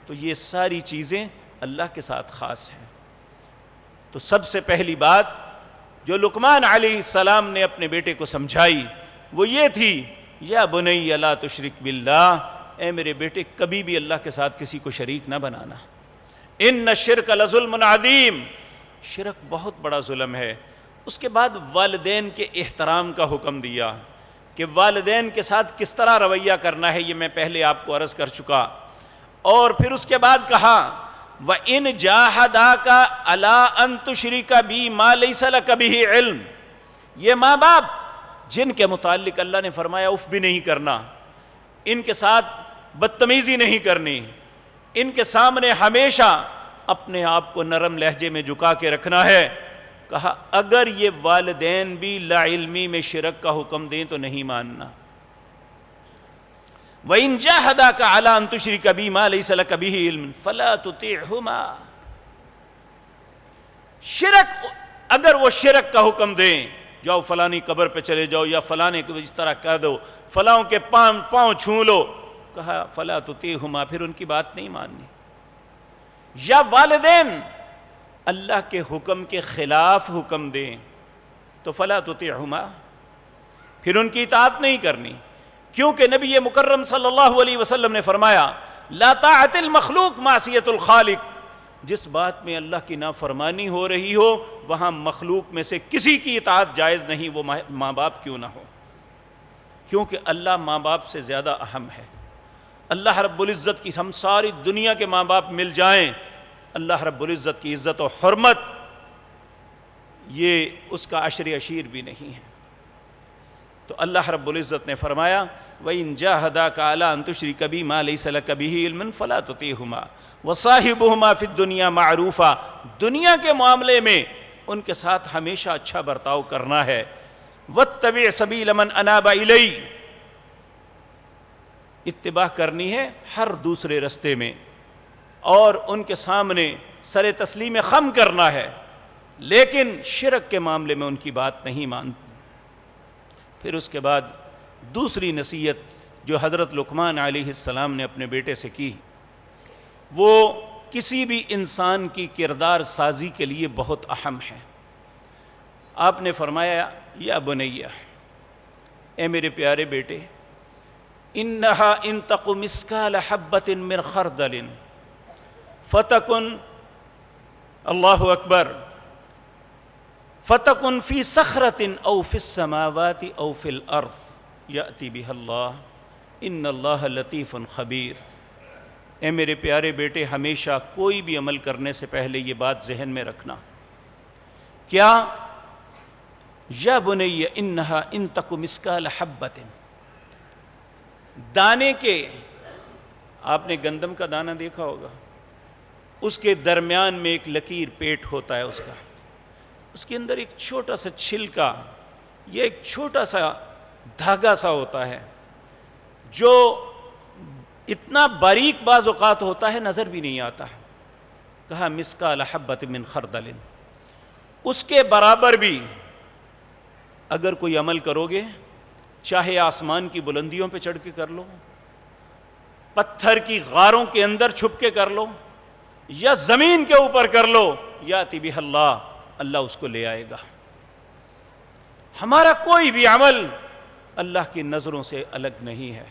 تو یہ ساری چیزیں اللہ کے ساتھ خاص ہیں. تو سب سے پہلی بات جو لقمان علیہ السلام نے اپنے بیٹے کو سمجھائی وہ یہ تھی یا بنی لا تشرک باللہ. اے میرے بیٹے کبھی بھی اللہ کے ساتھ کسی کو شریک نہ بنانا. ان الشرک لظلم عظیم. شرک بہت بڑا ظلم ہے. اس کے بعد والدین کے احترام کا حکم دیا کہ والدین کے ساتھ کس طرح رویہ کرنا ہے، یہ میں پہلے آپ کو عرض کر چکا. اور پھر اس کے بعد کہا وَإِن جَاهَدَاكَ عَلَىٰ أَن تُشْرِكَ بِي مَا لَيْسَ لَكَ بِهِ عِلْم. یہ ماں باپ جن کے متعلق اللہ نے فرمایا اف بھی نہیں کرنا، ان کے ساتھ بدتمیزی نہیں کرنی، ان کے سامنے ہمیشہ اپنے آپ کو نرم لہجے میں جھکا کے رکھنا ہے. کہا اگر یہ والدین بھی لا علمی میں شرک کا حکم دیں تو نہیں ماننا. وَإِن جَاهَدَاكَ عَلَىٰ أَن تُشْرِكَ بِي مَا لَيْسَ لَكَ بِهِ عِلْمٌ فَلَا تُطِعْهُمَا. شرک اگر وہ شرک کا حکم دیں جاؤ فلانی قبر پہ چلے جاؤ یا فلانے کو اس طرح کہہ دو، فلاں کے پاؤں چھو لو، کہا فَلَا تُطِعْهُمَا، پھر ان کی بات نہیں ماننی. یا والدین اللہ کے حکم کے خلاف حکم دیں تو فَلَا تُطِعْهُمَا، پھر ان کی اطاعت نہیں کرنی. کیونکہ نبی مکرم صلی اللہ علیہ وسلم نے فرمایا لا طاعت المخلوق معصیت الخالق. جس بات میں اللہ کی نافرمانی ہو رہی ہو وہاں مخلوق میں سے کسی کی اطاعت جائز نہیں، وہ ماں باپ کیوں نہ ہو. کیونکہ اللہ ماں باپ سے زیادہ اہم ہے. اللہ رب العزت کی ہم ساری دنیا کے ماں باپ مل جائیں، اللہ رب العزت کی عزت و حرمت یہ اس کا عشر عشیر بھی نہیں ہے. تو اللہ رب العزت نے فرمایا وَإِن جَاهَدَاكَ عَلَىٰ أَن تُشْرِكَ بِي مَا لَيْسَ لَكَ بِهِ عِلْمٌ فَلَا تُطِعْهُمَا وَصَاحِبْهُمَا فِي الدُّنْيَا مَعْرُوفًا. دنیا کے معاملے میں ان کے ساتھ ہمیشہ اچھا برتاؤ کرنا ہے. وَاتَّبِعْ سَبِيلَ مَنْ أَنَابَ إِلَيَّ. اتباع کرنی ہے ہر دوسرے رستے میں اور ان کے سامنے سر تسلیم خم کرنا ہے، لیکن شرک کے معاملے میں ان کی بات نہیں مانتے. پھر اس کے بعد دوسری نصیحت جو حضرت لقمان علیہ السلام نے اپنے بیٹے سے کی وہ کسی بھی انسان کی کردار سازی کے لیے بہت اہم ہے. آپ نے فرمایا یا بنیہ، اے میرے پیارے بیٹے، انہا ان تق مثقال حبۃ من خردل فتکن، اللہ اکبر، فتکن فی صخرۃ او فی السماوات او فی الارض یأتی بها اللہ ان اللہ لطیف خبیر. اے میرے پیارے بیٹے، ہمیشہ کوئی بھی عمل کرنے سے پہلے یہ بات ذہن میں رکھنا، کیا؟ یا بنی انہا ان تک مثقال حبۃ، دانے کے، آپ نے گندم کا دانہ دیکھا ہوگا، اس کے درمیان میں ایک لکیر پیٹ ہوتا ہے اس کا، اس کے اندر ایک چھوٹا سا چھلکا یا ایک چھوٹا سا دھاگا سا ہوتا ہے جو اتنا باریک بعض اوقات ہوتا ہے نظر بھی نہیں آتا. کہا مثقال حبۃ من خردل، اس کے برابر بھی اگر کوئی عمل کرو گے، چاہے آسمان کی بلندیوں پہ چڑھ کے کر لو، پتھر کی غاروں کے اندر چھپ کے کر لو، یا زمین کے اوپر کر لو، یاتی بہ اللہ، اللہ اس کو لے آئے گا. ہمارا کوئی بھی عمل اللہ کی نظروں سے الگ نہیں ہے،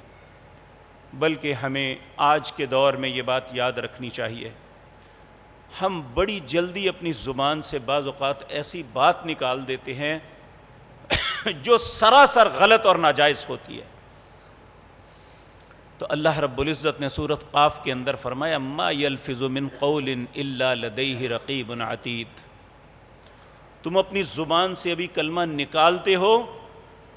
بلکہ ہمیں آج کے دور میں یہ بات یاد رکھنی چاہیے. ہم بڑی جلدی اپنی زبان سے بعض اوقات ایسی بات نکال دیتے ہیں جو سراسر غلط اور ناجائز ہوتی ہے. تو اللہ رب العزت نے سورۃ قاف کے اندر فرمایا ما یلفظ من قول الا لدیہ رقیب عتید. تم اپنی زبان سے ابھی کلمہ نکالتے ہو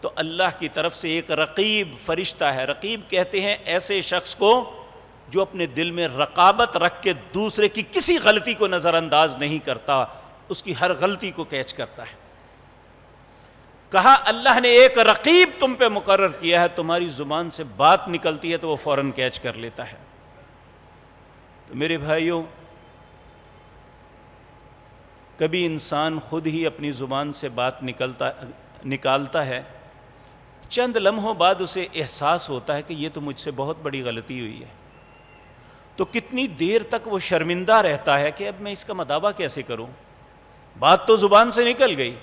تو اللہ کی طرف سے ایک رقیب فرشتہ ہے. رقیب کہتے ہیں ایسے شخص کو جو اپنے دل میں رقابت رکھ کے دوسرے کی کسی غلطی کو نظر انداز نہیں کرتا، اس کی ہر غلطی کو کیچ کرتا ہے. کہا اللہ نے ایک رقیب تم پہ مقرر کیا ہے، تمہاری زبان سے بات نکلتی ہے تو وہ فوراً کیچ کر لیتا ہے. تو میرے بھائیوں، کبھی انسان خود ہی اپنی زبان سے بات نکالتا ہے، چند لمحوں بعد اسے احساس ہوتا ہے کہ یہ تو مجھ سے بہت بڑی غلطی ہوئی ہے، تو کتنی دیر تک وہ شرمندہ رہتا ہے کہ اب میں اس کا مداوع کیسے کروں. بات تو زبان سے نکل گئی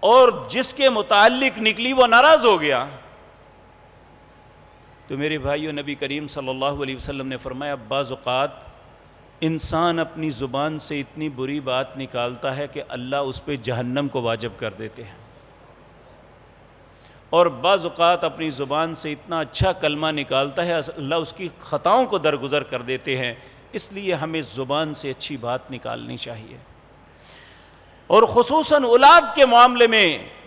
اور جس کے متعلق نکلی وہ ناراض ہو گیا. تو میرے بھائیوں، نبی کریم صلی اللہ علیہ وسلم نے فرمایا بعض اوقات انسان اپنی زبان سے اتنی بری بات نکالتا ہے کہ اللہ اس پہ جہنم کو واجب کر دیتے ہیں، اور بعض اوقات اپنی زبان سے اتنا اچھا کلمہ نکالتا ہے اللہ اس کی خطاؤں کو درگزر کر دیتے ہیں. اس لیے ہمیں زبان سے اچھی بات نکالنی چاہیے، اور خصوصاً اولاد کے معاملے میں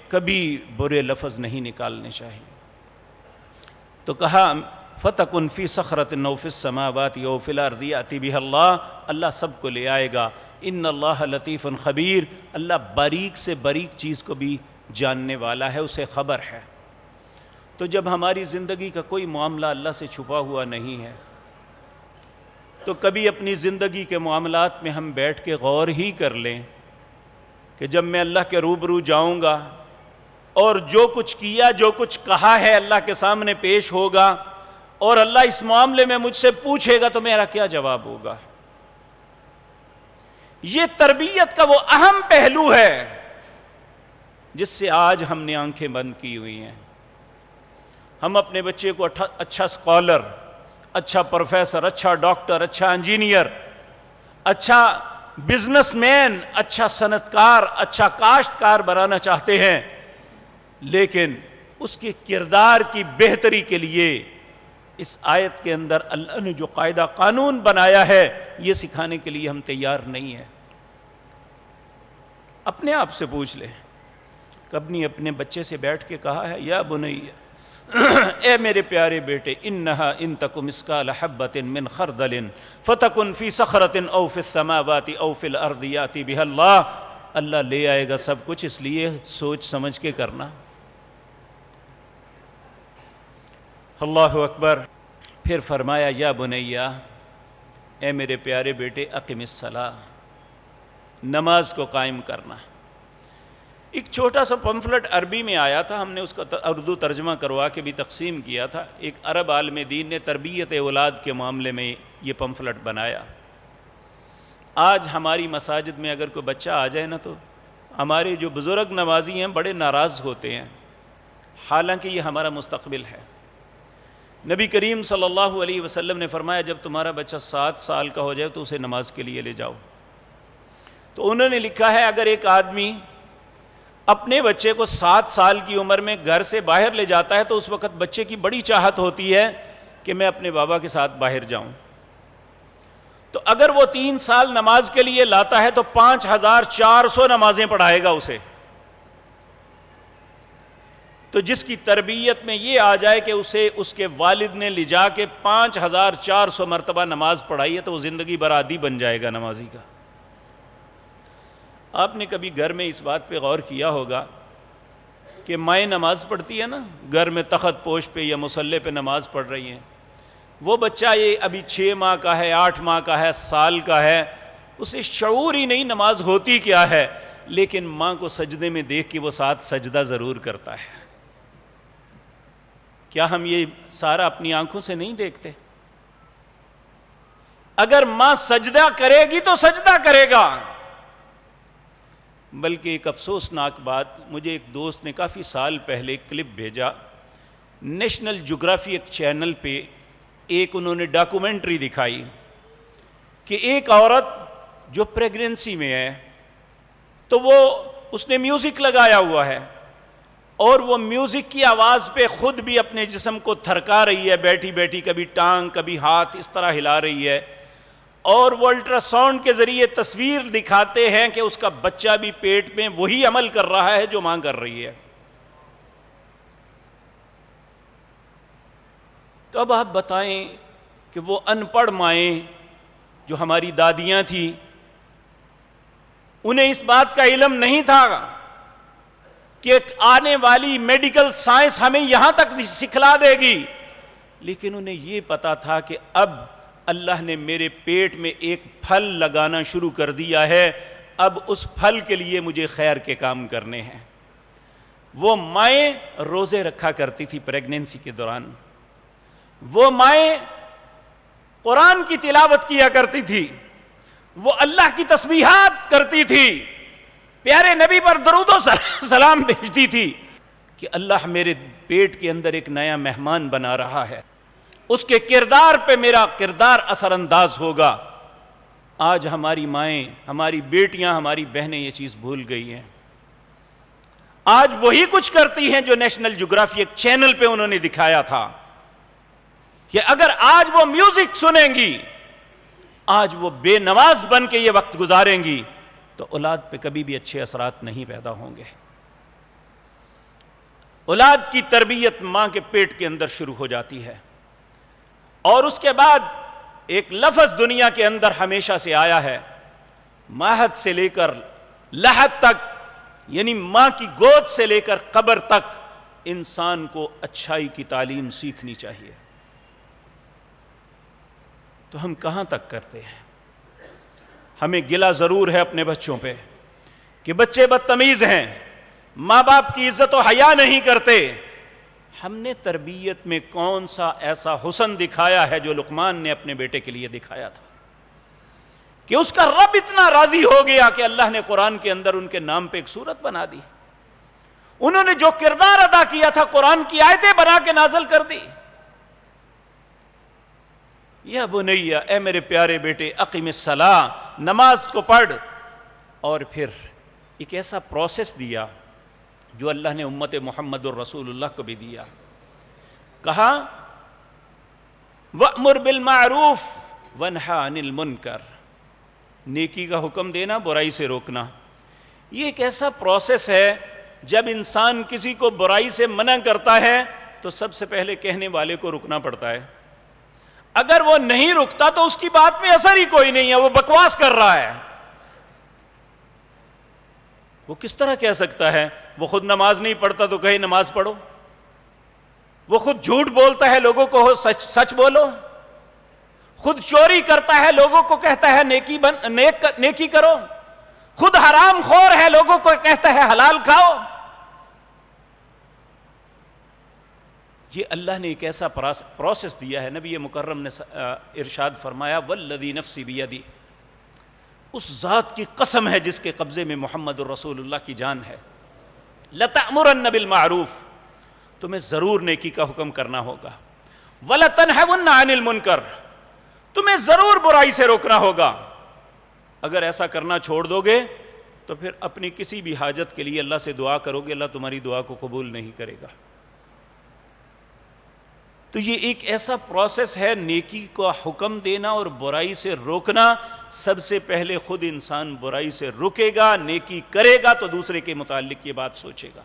کبھی برے لفظ نہیں نکالنے چاہیے. تو کہا فَتَكُنْ فِي صَخْرَةٍ أَوْ فِي السَّمَاوَاتِ أَوْ فِي الْأَرْضِ يَأْتِ بِهَا اللَّهُ، اللہ سب کو لے آئے گا. ان اللہ لطیف خبیر، اللہ باریک سے باریک چیز کو بھی جاننے والا ہے، اسے خبر ہے. تو جب ہماری زندگی کا کوئی معاملہ اللہ سے چھپا ہوا نہیں ہے تو کبھی اپنی زندگی کے معاملات میں ہم بیٹھ کے غور ہی کر لیں کہ جب میں اللہ کے روبرو جاؤں گا اور جو کچھ کیا، جو کچھ کہا ہے اللہ کے سامنے پیش ہوگا، اور اللہ اس معاملے میں مجھ سے پوچھے گا تو میرا کیا جواب ہوگا. یہ تربیت کا وہ اہم پہلو ہے جس سے آج ہم نے آنکھیں بند کی ہوئی ہیں. ہم اپنے بچے کو اچھا اسکالر، اچھا پروفیسر، اچھا ڈاکٹر، اچھا انجینئر، اچھا بزنس مین، اچھا صنعت کار، اچھا کاشتکار بنانا چاہتے ہیں، لیکن اس کے کردار کی بہتری کے لیے اس آیت کے اندر اللہ نے جو قاعدہ قانون بنایا ہے یہ سکھانے کے لیے ہم تیار نہیں ہیں. اپنے آپ سے پوچھ لیں، کبھی اپنے بچے سے بیٹھ کے کہا ہے یا بنی، اے میرے پیارے بیٹے، انہا ان تک مثقال حبۃ من خردل فتکن فی صخرۃ او فی السماوات او فی الارض یاتی بہا اللہ، اللہ لے آئے گا سب کچھ، اس لیے سوچ سمجھ کے کرنا. اللہ اکبر. پھر فرمایا یا بنیا، اے میرے پیارے بیٹے، اقم الصلاۃ، نماز کو قائم کرنا. ایک چھوٹا سا پمفلٹ عربی میں آیا تھا، ہم نے اس کا اردو ترجمہ کروا کے بھی تقسیم کیا تھا. ایک عرب عالم دین نے تربیت اولاد کے معاملے میں یہ پمفلٹ بنایا. آج ہماری مساجد میں اگر کوئی بچہ آ جائے نا تو ہمارے جو بزرگ نمازی ہیں بڑے ناراض ہوتے ہیں، حالانکہ یہ ہمارا مستقبل ہے. نبی کریم صلی اللہ علیہ وسلم نے فرمایا جب تمہارا بچہ 7 سال کا ہو جائے تو اسے نماز کے لیے لے جاؤ. تو انہوں نے لکھا ہے اگر ایک آدمی اپنے بچے کو 7 سال کی عمر میں گھر سے باہر لے جاتا ہے تو اس وقت بچے کی بڑی چاہت ہوتی ہے کہ کہ میں اپنے بابا کے ساتھ باہر جاؤں. تو اگر وہ 3 سال نماز کے لیے لاتا ہے تو 5400 نمازیں پڑھائے گا اسے. تو جس کی تربیت میں یہ آ جائے کہ اسے اس کے والد نے لے جا کے 5400 مرتبہ نماز پڑھائی ہے تو وہ زندگی بھر عادی بن جائے گا نمازی کا. آپ نے کبھی گھر میں اس بات پہ غور کیا ہوگا کہ مائیں نماز پڑھتی ہے نا, گھر میں تخت پوش پہ یا مصلی پہ نماز پڑھ رہی ہیں, وہ بچہ یہ ابھی 6 ماہ کا ہے, 8 ماہ کا ہے, سال کا ہے, اسے شعور ہی نہیں نماز ہوتی کیا ہے, لیکن ماں کو سجدے میں دیکھ کے وہ ساتھ سجدہ ضرور کرتا ہے. کیا ہم یہ سارا اپنی آنکھوں سے نہیں دیکھتے؟ اگر ماں سجدہ کرے گی تو سجدہ کرے گا. بلکہ ایک افسوسناک بات, مجھے ایک دوست نے کافی سال پہلے ایک کلپ بھیجا, نیشنل جغرافی ایک چینل پہ ایک انہوں نے ڈاکومنٹری دکھائی کہ ایک عورت جو پریگننسی میں ہے تو وہ اس نے میوزک لگایا ہوا ہے اور وہ میوزک کی آواز پہ خود بھی اپنے جسم کو تھرکا رہی ہے, بیٹھی بیٹھی کبھی ٹانگ کبھی ہاتھ اس طرح ہلا رہی ہے, اور وہ الٹرا ساؤنڈ کے ذریعے تصویر دکھاتے ہیں کہ اس کا بچہ بھی پیٹ میں وہی عمل کر رہا ہے جو ماں کر رہی ہے. تو اب آپ بتائیں کہ وہ ان پڑھ مائیں جو ہماری دادیاں تھیں, انہیں اس بات کا علم نہیں تھا کہ آنے والی میڈیکل سائنس ہمیں یہاں تک سکھلا دے گی, لیکن انہیں یہ پتا تھا کہ اب اللہ نے میرے پیٹ میں ایک پھل لگانا شروع کر دیا ہے, اب اس پھل کے لیے مجھے خیر کے کام کرنے ہیں. وہ مائیں روزے رکھا کرتی تھی پریگننسی کے دوران, وہ مائیں قرآن کی تلاوت کیا کرتی تھی, وہ اللہ کی تسبیحات کرتی تھی, پیارے نبی پر درود و سلام بھیجتی تھی کہ اللہ میرے پیٹ کے اندر ایک نیا مہمان بنا رہا ہے, اس کے کردار پہ میرا کردار اثر انداز ہوگا. آج ہماری مائیں, ہماری بیٹیاں, ہماری بہنیں یہ چیز بھول گئی ہیں. آج وہی کچھ کرتی ہیں جو نیشنل جغرافی ایک چینل پہ انہوں نے دکھایا تھا کہ اگر آج وہ میوزک سنیں گی, آج وہ بے نماز بن کے یہ وقت گزاریں گی, تو اولاد پہ کبھی بھی اچھے اثرات نہیں پیدا ہوں گے. اولاد کی تربیت ماں کے پیٹ کے اندر شروع ہو جاتی ہے, اور اس کے بعد ایک لفظ دنیا کے اندر ہمیشہ سے آیا ہے, مہد سے لے کر لحد تک, یعنی ماں کی گود سے لے کر قبر تک انسان کو اچھائی کی تعلیم سیکھنی چاہیے. تو ہم کہاں تک کرتے ہیں؟ ہمیں گلہ ضرور ہے اپنے بچوں پہ کہ بچے بدتمیز ہیں, ماں باپ کی عزت و حیا نہیں کرتے. ہم نے تربیت میں کون سا ایسا حسن دکھایا ہے جو لقمان نے اپنے بیٹے کے لیے دکھایا تھا کہ اس کا رب اتنا راضی ہو گیا کہ اللہ نے قرآن کے اندر ان کے نام پہ ایک سورت بنا دی. انہوں نے جو کردار ادا کیا تھا قرآن کی آیتیں بنا کے نازل کر دی. یا بنیا, اے میرے پیارے بیٹے, اقیم الصلاۃ, نماز کو پڑھ. اور پھر ایک ایسا پروسیس دیا جو اللہ نے امت محمد الرسول اللہ کو بھی دیا. کہا وَأْمُرْ بِالْمَعْرُوفِ وَانْهَ عَنِ الْمُنْكَرِ, نیکی کا حکم دینا, برائی سے روکنا. یہ ایک ایسا پروسیس ہے جب انسان کسی کو برائی سے منع کرتا ہے تو سب سے پہلے کہنے والے کو رکنا پڑتا ہے. اگر وہ نہیں رکتا تو اس کی بات میں اثر ہی کوئی نہیں ہے, وہ بکواس کر رہا ہے. وہ کس طرح کہہ سکتا ہے؟ وہ خود نماز نہیں پڑھتا تو کہے نماز پڑھو, وہ خود جھوٹ بولتا ہے لوگوں کو سچ بولو, خود چوری کرتا ہے لوگوں کو کہتا ہے نیکی کرو, خود حرام خور ہے لوگوں کو کہتا ہے حلال کھاؤ. یہ اللہ نے ایک ایسا پروسیس دیا ہے. نبی مکرم نے ارشاد فرمایا والذی نفسی بیدی, اس ذات کی قسم ہے جس کے قبضے میں محمد الرسول اللہ کی جان ہے, لتأمرن بالمعروف, تمہیں ضرور نیکی کا حکم کرنا ہوگا, ولتنہون عن المنکر, تمہیں ضرور برائی سے روکنا ہوگا. اگر ایسا کرنا چھوڑ دو گے تو پھر اپنی کسی بھی حاجت کے لیے اللہ سے دعا کرو گے, اللہ تمہاری دعا کو قبول نہیں کرے گا. تو یہ ایک ایسا پروسیس ہے، نیکی کو حکم دینا اور برائی سے روکنا۔ سب سے پہلے خود انسان برائی سے رکے گا، نیکی کرے گا تو دوسرے کے متعلق یہ بات سوچے گا۔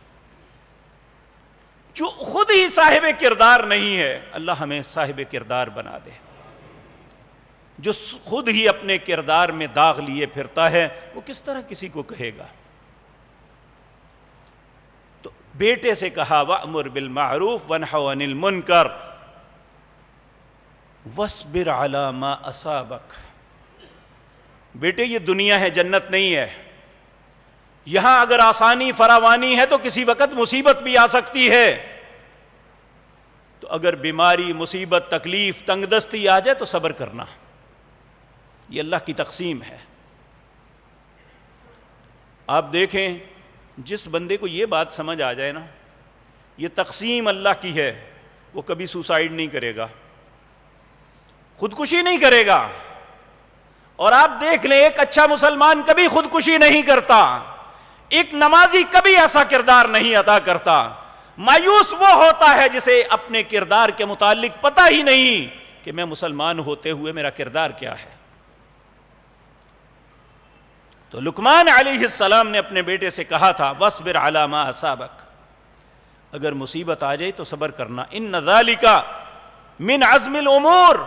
جو خود ہی صاحب کردار نہیں ہے، اللہ ہمیں صاحب کردار بنا دے۔ جو خود ہی اپنے کردار میں داغ لیے پھرتا ہے، وہ کس طرح کسی کو کہے گا؟ تو بیٹے سے کہا وَأْمُرْ بِالْمَعْرُوفِ وَانْهَ عَنِ الْمُنْكَرِ وَاصْبِرْ عَلَى مَا أَصَابَكَ۔ بیٹے یہ دنیا ہے، جنت نہیں ہے۔ یہاں اگر آسانی فراوانی ہے تو کسی وقت مصیبت بھی آ سکتی ہے۔ تو اگر بیماری، مصیبت، تکلیف، تنگ دستی آ جائے تو صبر کرنا، یہ اللہ کی تقسیم ہے۔ آپ دیکھیں، جس بندے کو یہ بات سمجھ آ جائے نا، یہ تقسیم اللہ کی ہے، وہ کبھی سوسائیڈ نہیں کرے گا، خودکشی نہیں کرے گا۔ اور آپ دیکھ لیں، ایک اچھا مسلمان کبھی خودکشی نہیں کرتا، ایک نمازی کبھی ایسا کردار نہیں ادا کرتا۔ مایوس وہ ہوتا ہے جسے اپنے کردار کے متعلق پتہ ہی نہیں کہ میں مسلمان ہوتے ہوئے میرا کردار کیا ہے۔ تو لقمان علیہ السلام نے اپنے بیٹے سے کہا تھا وَاصْبِرْ عَلَى مَا أَصَابَكَ، اگر مصیبت آ جائے تو صبر کرنا، إِنَّ ذَلِكَ مِنْ عَزْمِ الْأُمُورِ،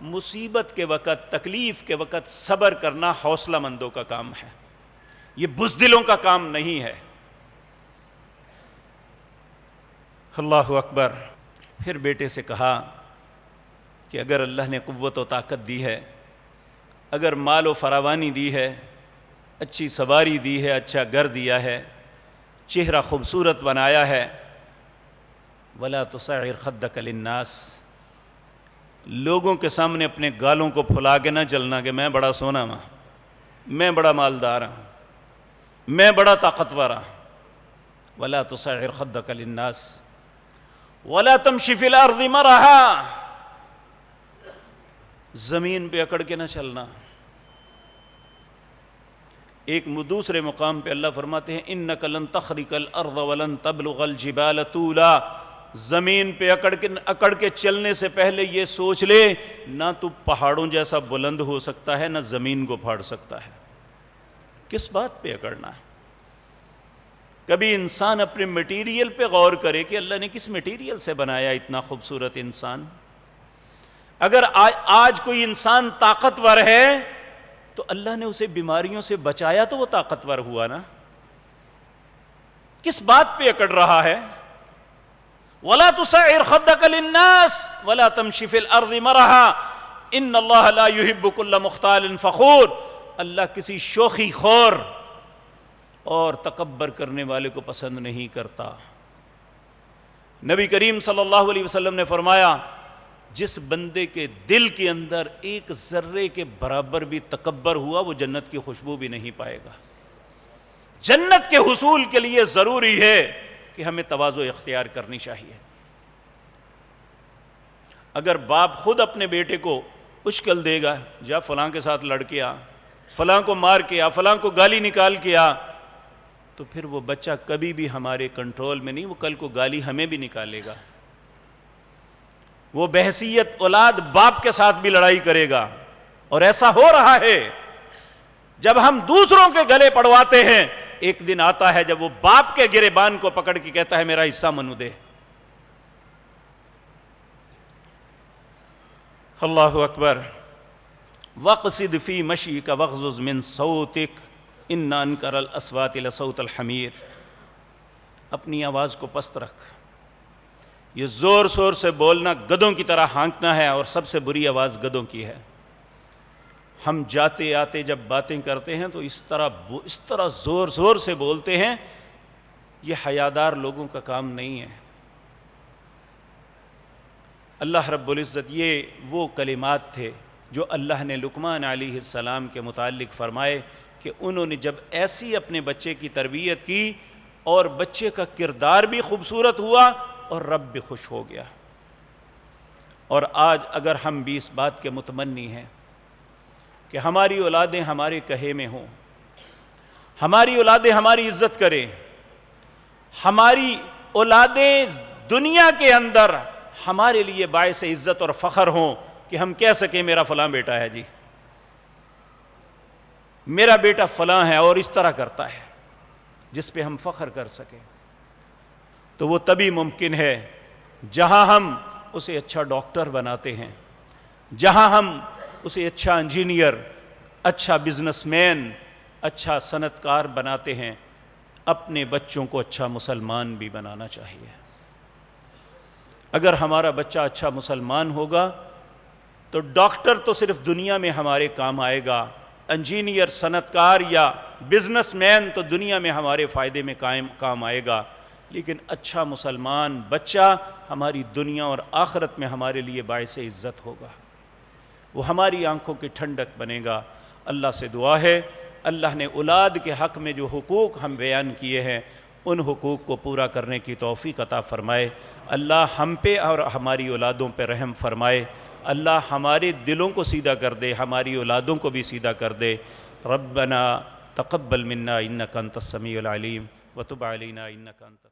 مصیبت کے وقت، تکلیف کے وقت صبر کرنا حوصلہ مندوں کا کام ہے، یہ بزدلوں کا کام نہیں ہے۔ اللہ اکبر۔ پھر بیٹے سے کہا کہ اگر اللہ نے قوت و طاقت دی ہے، اگر مال و فراوانی دی ہے، اچھی سواری دی ہے، اچھا گھر دیا ہے، چہرہ خوبصورت بنایا ہے، وَلَا تُصَعِّرْ خَدَّكَ لِلنَّاسِ، لوگوں کے سامنے اپنے گالوں کو پھلا کے نہ چلنا کہ میں بڑا سونا ہوں، میں بڑا مالدار ہوں، میں بڑا طاقتور ہوں۔ وَلَا تُصَعِّرْ خَدَّكَ لِلنَّاسِ وَلَا تَمْشِ فِي الْأَرْضِ مَرَحًا، زمین پہ اکڑ کے نہ چلنا۔ ایک دوسرے مقام پہ اللہ فرماتے ہیں اِنَّكَ لَن تَخْرِقَ الْأَرْضَ وَلَن تَبْلُغَ الْجِبَالَ طُولًا، زمین پہ اکڑ کے چلنے سے پہلے یہ سوچ لے، نہ تو پہاڑوں جیسا بلند ہو سکتا ہے، نہ زمین کو پھاڑ سکتا ہے۔ کس بات پہ اکڑنا ہے؟ کبھی انسان اپنے میٹیریل پہ غور کرے کہ اللہ نے کس میٹیریل سے بنایا اتنا خوبصورت انسان۔ اگر آج کوئی انسان طاقتور ہے تو اللہ نے اسے بیماریوں سے بچایا تو وہ طاقتور ہوا نا۔ کس بات پہ اکڑ رہا ہے؟ وَلَا تُصَعِّرْ خَدَّكَ لِلنَّاسِ وَلَا تَمْشِ فِي الْأَرْضِ مَرَحًا إِنَّ اللَّهَ لَا يُحِبُّ كُلَّ مُخْتَالٍ فَخُورٍ، اللہ کسی شوخی خور اور تکبر کرنے والے کو پسند نہیں کرتا۔ نبی کریم صلی اللہ علیہ وسلم نے فرمایا جس بندے کے دل کے اندر ایک ذرے کے برابر بھی تکبر ہوا وہ جنت کی خوشبو بھی نہیں پائے گا۔ جنت کے حصول کے لیے ضروری ہے کہ ہمیں تواضع اختیار کرنی چاہیے۔ اگر باپ خود اپنے بیٹے کو اشکل دے گا، جا فلاں کے ساتھ لڑ کے آ، فلاں کو مار کے آ، فلاں کو گالی نکال کے آ، تو پھر وہ بچہ کبھی بھی ہمارے کنٹرول میں نہیں، وہ کل کو گالی ہمیں بھی نکالے گا۔ وہ بحیثیت اولاد باپ کے ساتھ بھی لڑائی کرے گا، اور ایسا ہو رہا ہے۔ جب ہم دوسروں کے گلے پڑواتے ہیں، ایک دن آتا ہے جب وہ باپ کے گریبان کو پکڑ کے کہتا ہے میرا حصہ منو دے۔ اللہ اکبر۔ وَقْصِدْ فِي مَشْيِكَ وَاغْضُضْ مِنْ صَوْتِكَ إِنَّ أَنْكَرَ الْأَصْوَاتِ لَصَوْتُ الْحَمِيرِ، اپنی آواز کو پست رکھ۔ یہ زور شور سے بولنا گدھوں کی طرح ہانکنا ہے، اور سب سے بری آواز گدھوں کی ہے۔ ہم جاتے آتے جب باتیں کرتے ہیں تو اس طرح زور زور سے بولتے ہیں، یہ حیادار لوگوں کا کام نہیں ہے۔ اللہ رب العزت یہ وہ کلمات تھے جو اللہ نے لقمان علیہ السلام کے متعلق فرمائے کہ انہوں نے جب ایسی اپنے بچے کی تربیت کی اور بچے کا کردار بھی خوبصورت ہوا اور رب بھی خوش ہو گیا۔ اور آج اگر ہم بھی اس بات کے متمنی ہیں کہ ہماری اولادیں ہمارے کہے میں ہوں، ہماری اولادیں ہماری عزت کریں، ہماری اولادیں دنیا کے اندر ہمارے لیے باعث عزت اور فخر ہوں کہ ہم کہہ سکیں میرا فلاں بیٹا ہے جی، میرا بیٹا فلاں ہے اور اس طرح کرتا ہے، جس پہ ہم فخر کر سکیں، تو وہ تبھی ممکن ہے جہاں ہم اسے اچھا ڈاکٹر بناتے ہیں، جہاں ہم اسے اچھا انجینئر، اچھا بزنس مین، اچھا صنعت کار بناتے ہیں۔ اپنے بچوں کو اچھا مسلمان بھی بنانا چاہیے۔ اگر ہمارا بچہ اچھا مسلمان ہوگا تو ڈاکٹر تو صرف دنیا میں ہمارے کام آئے گا، انجینئر، صنعت کار یا بزنس مین تو دنیا میں ہمارے فائدے میں کام آئے گا، لیکن اچھا مسلمان بچہ ہماری دنیا اور آخرت میں ہمارے لیے باعث عزت ہوگا، وہ ہماری آنکھوں کی ٹھنڈک بنے گا۔ اللہ سے دعا ہے اللہ نے اولاد کے حق میں جو حقوق ہم بیان کیے ہیں ان حقوق کو پورا کرنے کی توفیق عطا فرمائے۔ اللہ ہم پہ اور ہماری اولادوں پہ رحم فرمائے۔ اللہ ہمارے دلوں کو سیدھا کر دے، ہماری اولادوں کو بھی سیدھا کر دے۔ ربنا تقبل منا انک انت السمیع العلیم وتب علینا انک انت